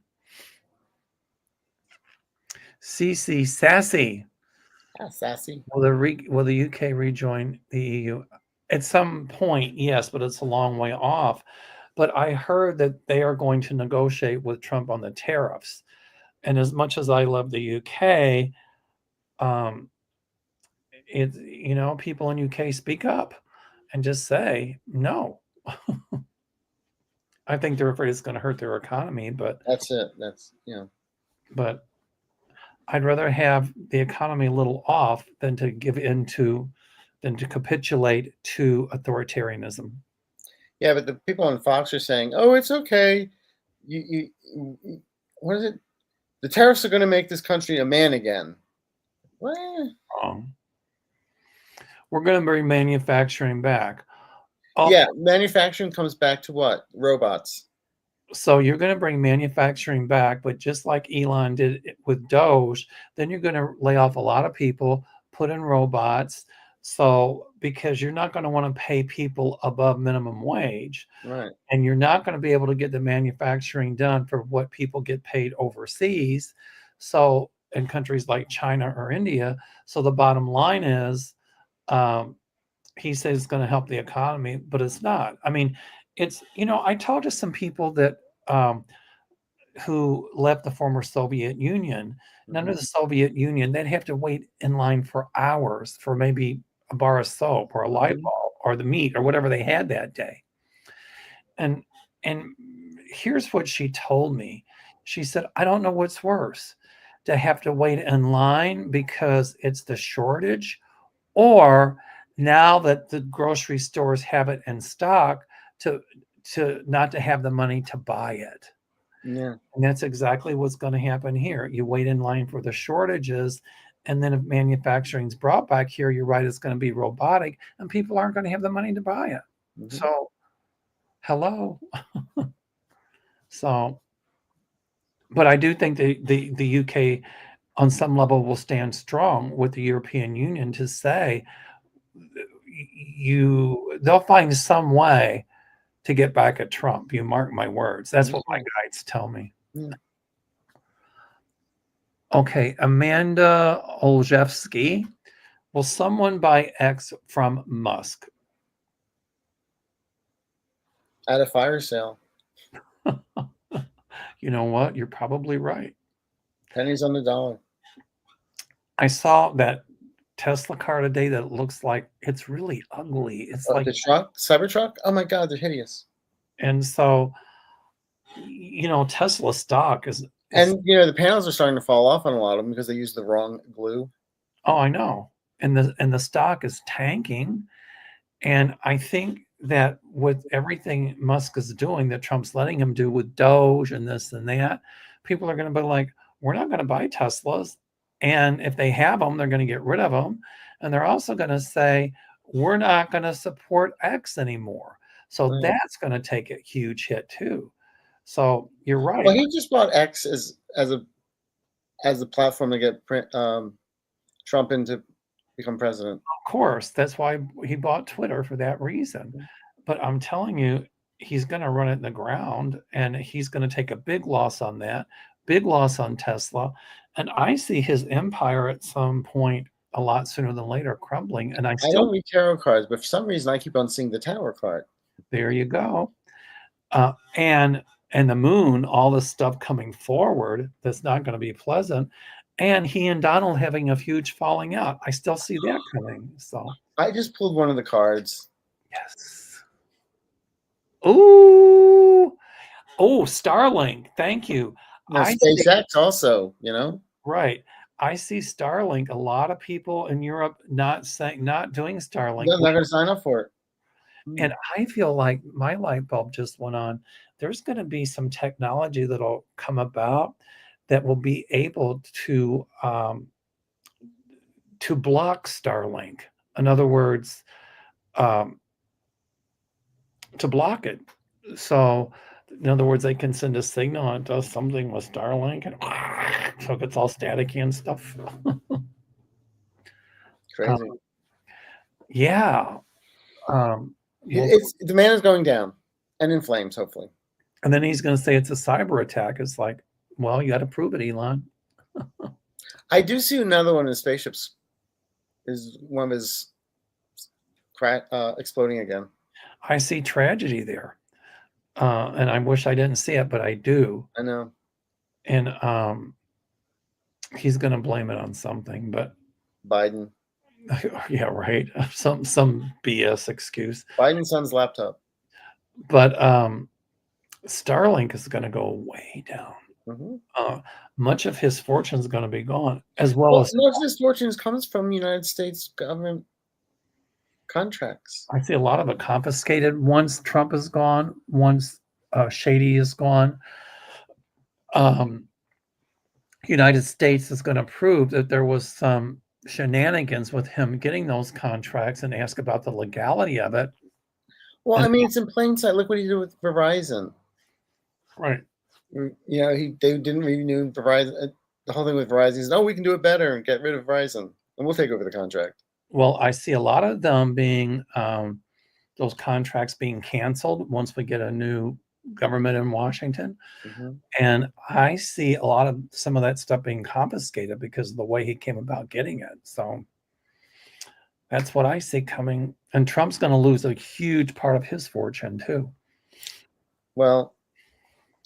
CC Sassy. Sassy. Will the UK rejoin the EU? At some point, yes, but it's a long way off. But I heard that they are going to negotiate with Trump on the tariffs. And as much as I love the UK, it's, people in UK speak up and just say no. I think they're afraid it's going to hurt their economy, but That's it. but I'd rather have the economy a little off than to than to capitulate to authoritarianism. Yeah, but the people on Fox are saying, "Oh, it's okay. What is it? The tariffs are going to make this country a man again." Well, Wrong. We're going to bring manufacturing back. yeah, manufacturing comes back to what? Robots. So you're going to bring manufacturing back, but just like Elon did with Doge, then you're going to lay off a lot of people, put in robots. So because you're not going to want to pay people above minimum wage, Right. and you're not going to be able to get the manufacturing done for what people get paid overseas. So in countries like China or India. So the bottom line is, he says it's going to help the economy, but it's not. I mean, it's, I talked to some people that who left the former Soviet Union. And under the Soviet Union, they'd have to wait in line for hours for maybe a bar of soap or a light bulb or the meat or whatever they had that day. And here's what she told me. She said, I don't know what's worse, to have to wait in line because it's the shortage, or now that the grocery stores have it in stock, to not to have the money to buy it. Yeah. And that's exactly what's going to happen here. You wait in line for the shortages, and then if manufacturing's brought back here, you're right, it's going to be robotic, and people aren't going to have the money to buy it. Mhm. So, hello. So, but I do think the UK on some level will stand strong with the European Union to say they'll find some way to get back at Trump. You mark my words. That's what my guides tell me. Yeah. Okay, Amanda Oljevsky. Will someone buy X from Musk? At a fire sale. You know what? You're probably right. Pennies on the dollar. I saw that Tesla car today that looks like it's really ugly. It's like the truck, Cybertruck. Oh my God, they're hideous. And so, Tesla stock is and the panels are starting to fall off on a lot of them because they use the wrong glue. Oh, I know. And the stock is tanking. And I think that with everything Musk is doing, that Trump's letting him do with Doge and this and that, people are going to be like, we're not going to buy Teslas. And if they have them, they're going to get rid of them. And they're also going to say, we're not going to support X anymore. So that's going to take a huge hit too. So you're right. Well, he just bought X as a platform to get Trump in to become president. Of course, that's why he bought Twitter, for that reason. But I'm telling you, he's going to run it in the ground, and he's going to take a big loss on that, big loss on Tesla. And I see his empire at some point a lot sooner than later crumbling. And I don't read tarot cards, but for some reason I keep on seeing the Tower card. There you go. And the moon, all this stuff coming forward that's not going to be pleasant. And he and Donald having a huge falling out. I still see that coming. So I just pulled one of the cards. Yes. Oh, Starlink. Thank you. No, SpaceX also, Right. I see Starlink. A lot of people in Europe not doing Starlink. They're not going to sign up for it. And I feel like my light bulb just went on. There's going to be some technology that'll come about that will be able to block Starlink. In other words, to block it. So, in other words, they can send a signal and it does something with Starlink, and so it gets all staticky and stuff. Crazy. Yeah. Demand is going down and in flames, hopefully. And then he's going to say it's a cyber attack. It's like, well, you got to prove it, Elon. I do see another one of his spaceships is one of his exploding again. I see tragedy there. And I wish I didn't see it, but I do. I know. And he's going to blame it on something, but Biden. Yeah, right. Some BS excuse. Biden's son's laptop. But Starlink is going to go way down. Mm-hmm. Much of his fortune is going to be gone, as well Well, as most of his fortunes comes from United States government contracts. I see a lot of it confiscated once Trump is gone, once Shady is gone. United States is going to prove that there was some shenanigans with him getting those contracts and ask about the legality of it. Well, And- I mean, it's in plain sight. Look what he did with Verizon. Right. You know, they didn't renew Verizon. The whole thing with Verizon is, no, we can do it better and get rid of Verizon, and we'll take over the contract. Well, I see a lot of them being those contracts being canceled once we get a new government in Washington. Mm-hmm. And I see a lot of some of that stuff being confiscated because of the way he came about getting it. So that's what I see coming. And Trump's going to lose a huge part of his fortune too. Well,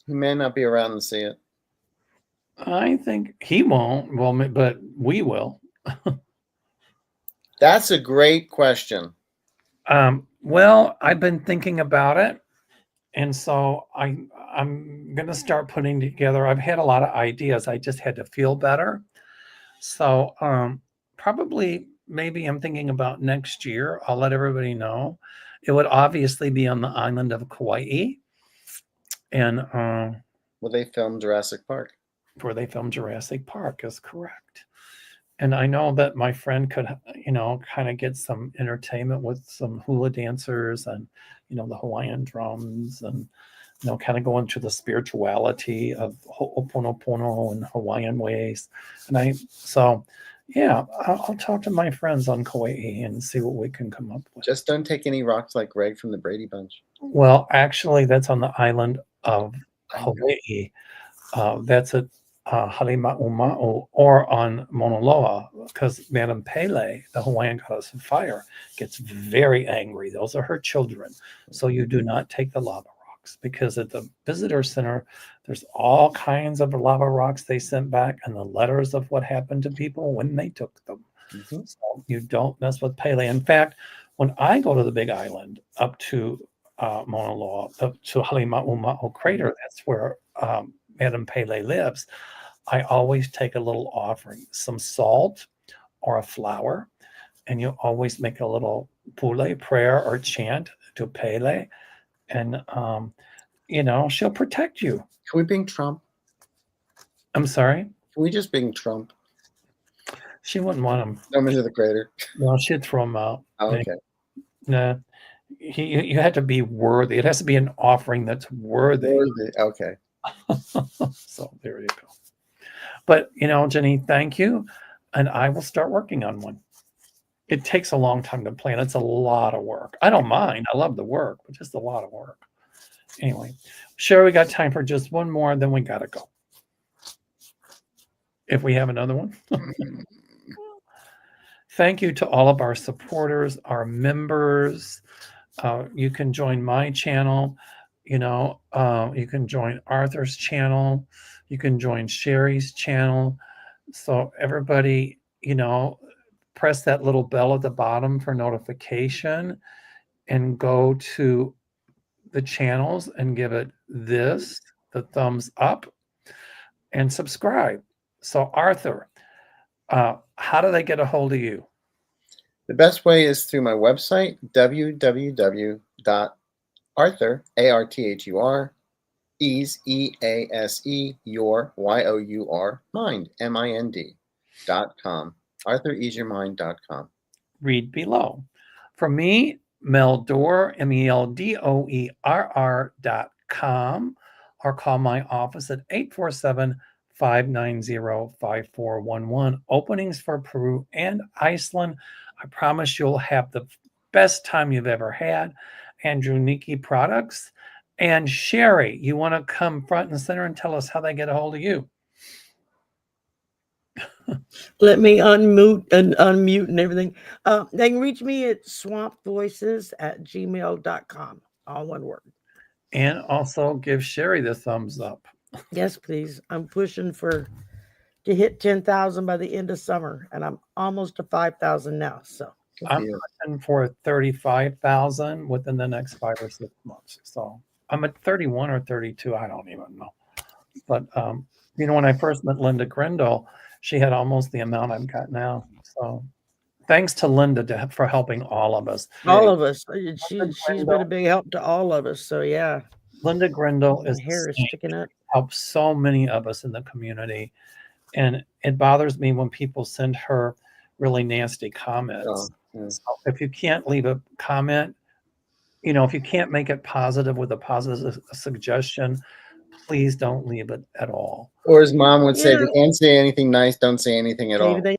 he may not be around to see it. I think he won't. Well, but we will. That's a great question. Well, I've been thinking about it. And so I'm going to start putting together. I've had a lot of ideas. I just had to feel better. So probably maybe I'm thinking about next year. I'll let everybody know. It would obviously be on the island of Kauai, and Will they film Jurassic Park? where they filmed Jurassic Park is correct. And I know that my friend could, kind of get some entertainment with some hula dancers and, the Hawaiian drums and, kind of go into the spirituality of Ho'oponopono and Hawaiian ways. And yeah, I'll talk to my friends on Kauai and see what we can come up with. Just don't take any rocks like Greg from the Brady Bunch. Well, actually, that's on the island of Hawaii. That's at Halima'uma'u or on Mauna Loa, because Madame Pele, the Hawaiian goddess of fire, gets very angry. Those are her children. So you do not take the lava rocks, because at the visitor center, there's all kinds of lava rocks they sent back and the letters of what happened to people when they took them. Mm-hmm. So you don't mess with Pele. In fact, when I go to the Big Island up to Mauna Loa, up to Halima'uma'u crater, that's where Madame Pele lives. I always take a little offering, some salt or a flower, and you always make a little pule prayer or chant to Pele, and she'll protect you. Can we bring Trump? I'm sorry? Can we just bring Trump? She wouldn't want him. Throw him into the crater. No, she'd throw him out. Oh, okay. Nah. You had to be worthy. It has to be an offering that's worthy. Okay. So there you go. But, Jenny, thank you. And I will start working on one. It takes a long time to plan. It's a lot of work. I don't mind. I love the work, but just a lot of work. Anyway, sure, we got time for just one more, then we got to go. If we have another one. Thank you to all of our supporters, our members. You can join my channel. You can join Arthur's channel. You can join Sherry's channel. So everybody, press that little bell at the bottom for notification and go to the channels and give it the thumbs up and subscribe. So Arthur, how do they get a hold of you? The best way is through my website, www.arthur, ARTHUR, EASE, your, YOUR, mind, MIND.com. ArthurEaseYourMind.com. Read below. For me, Meldor, MELDOERR.com, or call my office at 847-590-5411. Openings for Peru and Iceland. I promise you'll have the best time you've ever had. Andrew Nikki Products. And Sherry, you want to come front and center and tell us how they get a hold of you? Let me unmute and everything. They can reach me at swampvoices@gmail.com. All one word. And also give Sherry the thumbs up. Yes, please. I'm pushing for to hit 10,000 by the end of summer, and I'm almost to 5,000 now. So Good for I'm you. pushing for 35,000 within the next 5 or 6 months. So I'm at 31 or 32. I don't even know. But when I first met Linda Grindle, she had almost the amount I've got now. So thanks to Linda for helping all of us. all Yeah. of us, she's been a big help to all of us. So yeah, Linda Grindle my is hair is sticking up. helped so many of us in the community, and it bothers me when people send her really nasty comments. Oh, yeah. So if you can't leave a comment, if you can't make it positive with a positive suggestion, please don't leave it at all. Or as mom would say, if Yeah. you can't say anything nice, don't say anything at all. Correct.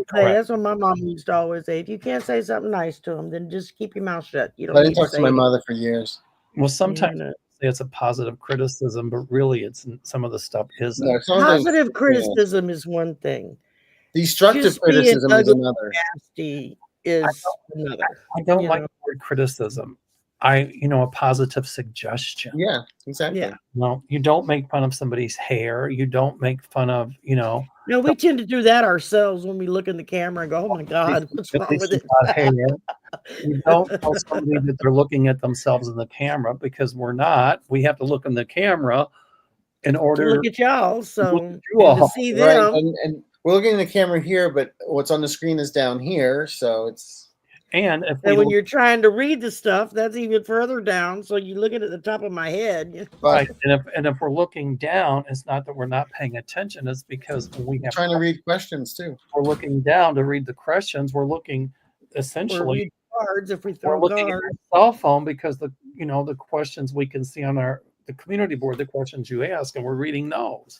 That's what my mom used to always say. If you can't say something nice to them, then just keep your mouth shut. You don't I need didn't to talk say to my anything. mother for years. Well, sometimes You know. say it's a positive criticism, but really some of the stuff isn't. No, sometimes Positive criticism is one thing. destructive Just being criticism is ugly, another. nasty is another. I don't you like know. the word criticism. A positive suggestion. Yeah, exactly. Yeah. No, you don't make fun of somebody's hair. You don't make fun of, No, we tend to do that ourselves when we look in the camera and go, "Oh my God, what's if wrong they with see it?" bad hair. You don't tell somebody that they're looking at themselves in the camera, because we're not. We have to look in the camera in To order look at y'all, look so at you and to all. see Right, them. and we're looking at the camera here, but what's on the screen is down here, so it's And if And we when look, you're trying to read the stuff, that's even further down. So you look at it at the top of my head. right, and if we're looking down, it's not that we're not paying attention. It's because when we I'm have trying to read questions too. we're looking down to read the questions. We're looking Or essentially. read cards if we We're throw looking at cards. our cell phone because the questions we can see on the community board, the questions you ask, and we're reading those.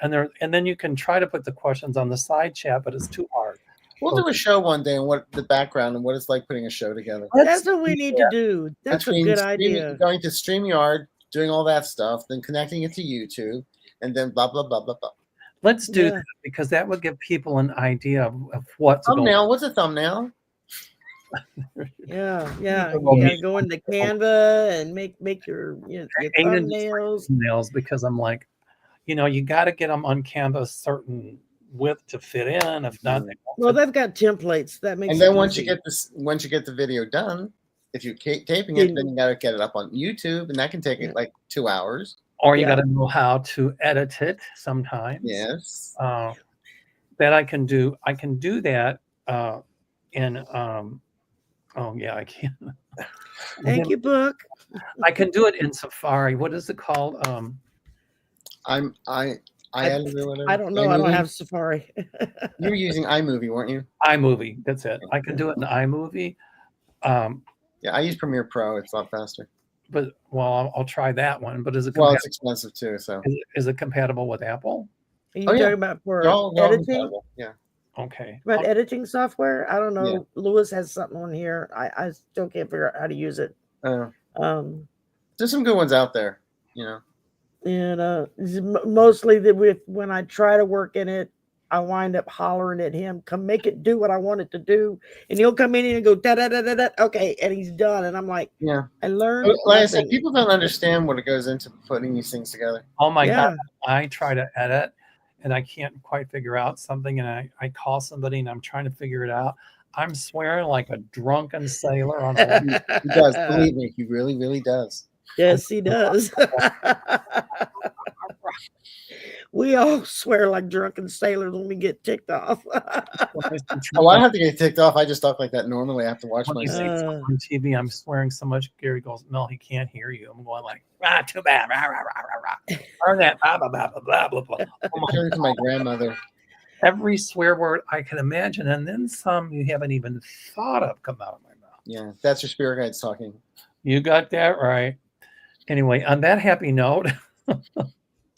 And then you can try to put the questions on the side chat, but it's too hard. We'll do a show one day and what the background and what it's like putting a show together. That's what we need to do. That's a good idea. Going to StreamYard, doing all that stuff, then connecting it to YouTube, and then blah blah blah blah blah. Let's do Yeah. that, because that would give people an idea of what's going on. Thumbnail? What's a thumbnail? Yeah. Well, You gotta me- go into Canva and make your your Aiden just thumbnails. Thumbnails, because I'm like, you got to get them on Canva a certain width to fit in. If not, they won't Well, fit. they've got templates. That makes And then it once you easy. get the video done, if you're taping it, Then- then you got to get it up on YouTube, and that can take Yeah. like 2 hours. Or you Yeah. got to know how to edit it sometimes. Yes. That I can do. I can do that in oh yeah, I can. Thank you, book. I can do it in Safari. What is it called? I edited or whatever. I don't know. I don't iMovie? have Safari. You were using iMovie, weren't you? iMovie. That's it. I can do it in iMovie. Yeah, I use Premiere Pro. It's a lot faster. But I'll try that one. But is it Well, it's expensive too. So is it compatible with Apple? Are you Oh, yeah. talking about for they're all editing? compatible. Yeah. Okay. About editing software? I don't know. Yeah. Lewis has something on here. I still can't figure out how to use it. There's some good ones out there. And mostly when I try to work in it, I wind up hollering at him, "Come make it do what I want it to do," and he'll come in and go da da da da da. Okay, and he's done, and I'm like, Yeah. I learned. Like I said, nothing. people don't understand what it goes into putting these things together. Oh my Yeah. God. I try to edit and I can't quite figure out something, and I call somebody and I'm trying to figure it out. I'm swearing like a drunken sailor on a He does. Believe me, he really, really does. Yes, he does. We all swear like drunken sailors when we get ticked off. Oh, I have to get ticked off. I just talk like that normally. I have to watch When you myself. say something on TV, I'm swearing so much. Gary goes, "Mel, he can't hear you." I'm going like, too bad. Rah, rah, rah, rah, rah. Learn that. Blah, blah, blah, blah, blah, blah. I'm turning to my grandmother. Every swear word I can imagine, and then some you haven't even thought of come out of my mouth. Yeah, that's your spirit guides talking. You got that right. Anyway, on that happy note,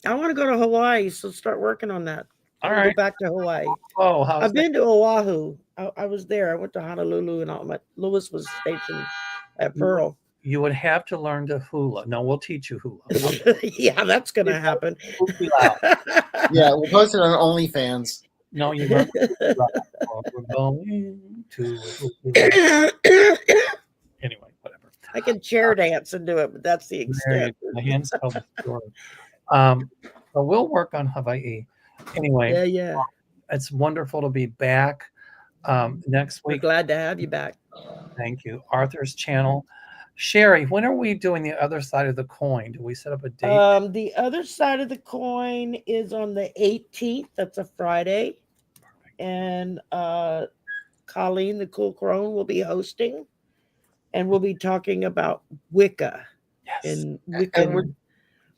I want to go to Hawaii, so start working on that. all Go right. back to Hawaii. Oh, how's I've been to Oahu. I was there. I went to Honolulu, and all my Lewis was stationed at Pearl. You would have to learn to hula. No, we'll teach you hula. Yeah, that's gonna happen. Be loud. Yeah, we'll post it on OnlyFans. No, you learn. We're going to. Anyway, whatever. I can chair dance and do it, but that's the There you extent. go. The hands tell the story. But we'll work on Hawaii. Anyway, Yeah. it's wonderful to be back. Next We're week, glad to have you back. thank you. Arthur's channel. Sherry, when are we doing the other side of the coin? Do we set up a date? The other side of the coin is on the 18th. That's a Friday. And Colleen, the Cool Crone, will be hosting. And we'll be talking about Wicca Yes. and Wiccan.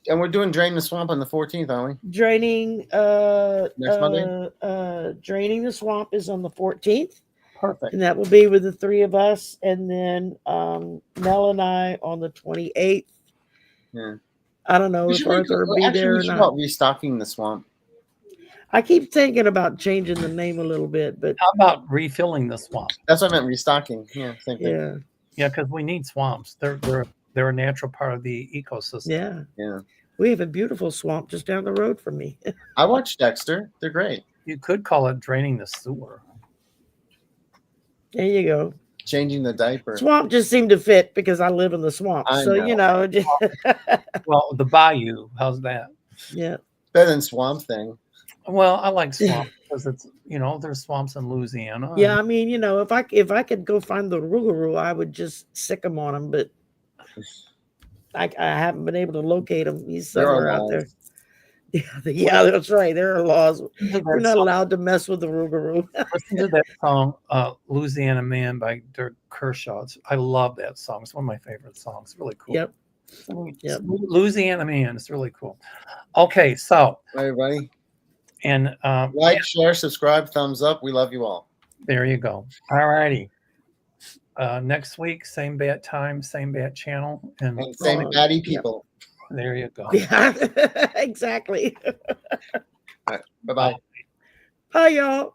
And we're doing Drain the Swamp on the 14th, aren't we? Draining Next Monday? Draining the Swamp is on the 14th. Perfect. And that will be with the three of us. And then Mel and I on the 28th. Yeah. I don't know if Arthur will be there or we should not. call it Restocking the Swamp. I keep thinking about changing the name a little bit, but How about refilling the swamp? That's what I meant, restocking. Yeah, same thing. yeah. Yeah, because we need swamps. They're a natural part of the ecosystem. Yeah. We have a beautiful swamp just down the road from me. I watched Dexter. They're great. You could call it draining the sewer. There you go. Changing the diaper. Swamp just seemed to fit because I live in the swamp. I So, know. you know. Well, the bayou, how's that? Yeah. Better than Swamp Thing. Well, I like swamp because it's, there's swamps in Louisiana. Yeah, I mean, if I could go find the rougarou, I would just sick them on him, but I haven't been able to locate him. He's somewhere out there. Yeah, that's right. There are laws. We're not allowed to mess with the rougarou. Listen to that song, Louisiana Man by Dirk Kershaw. I love that song. It's one of my favorite songs. It's really cool. Yep. Louisiana Man. It's really cool. Okay, so. All right, everybody. And like, share, subscribe, thumbs up. We love you all. There you go. All righty. Next week, same bat time, same bat channel, and same batty people. Yep. There you go. Yeah, exactly. All right, bye-bye. Bye, y'all.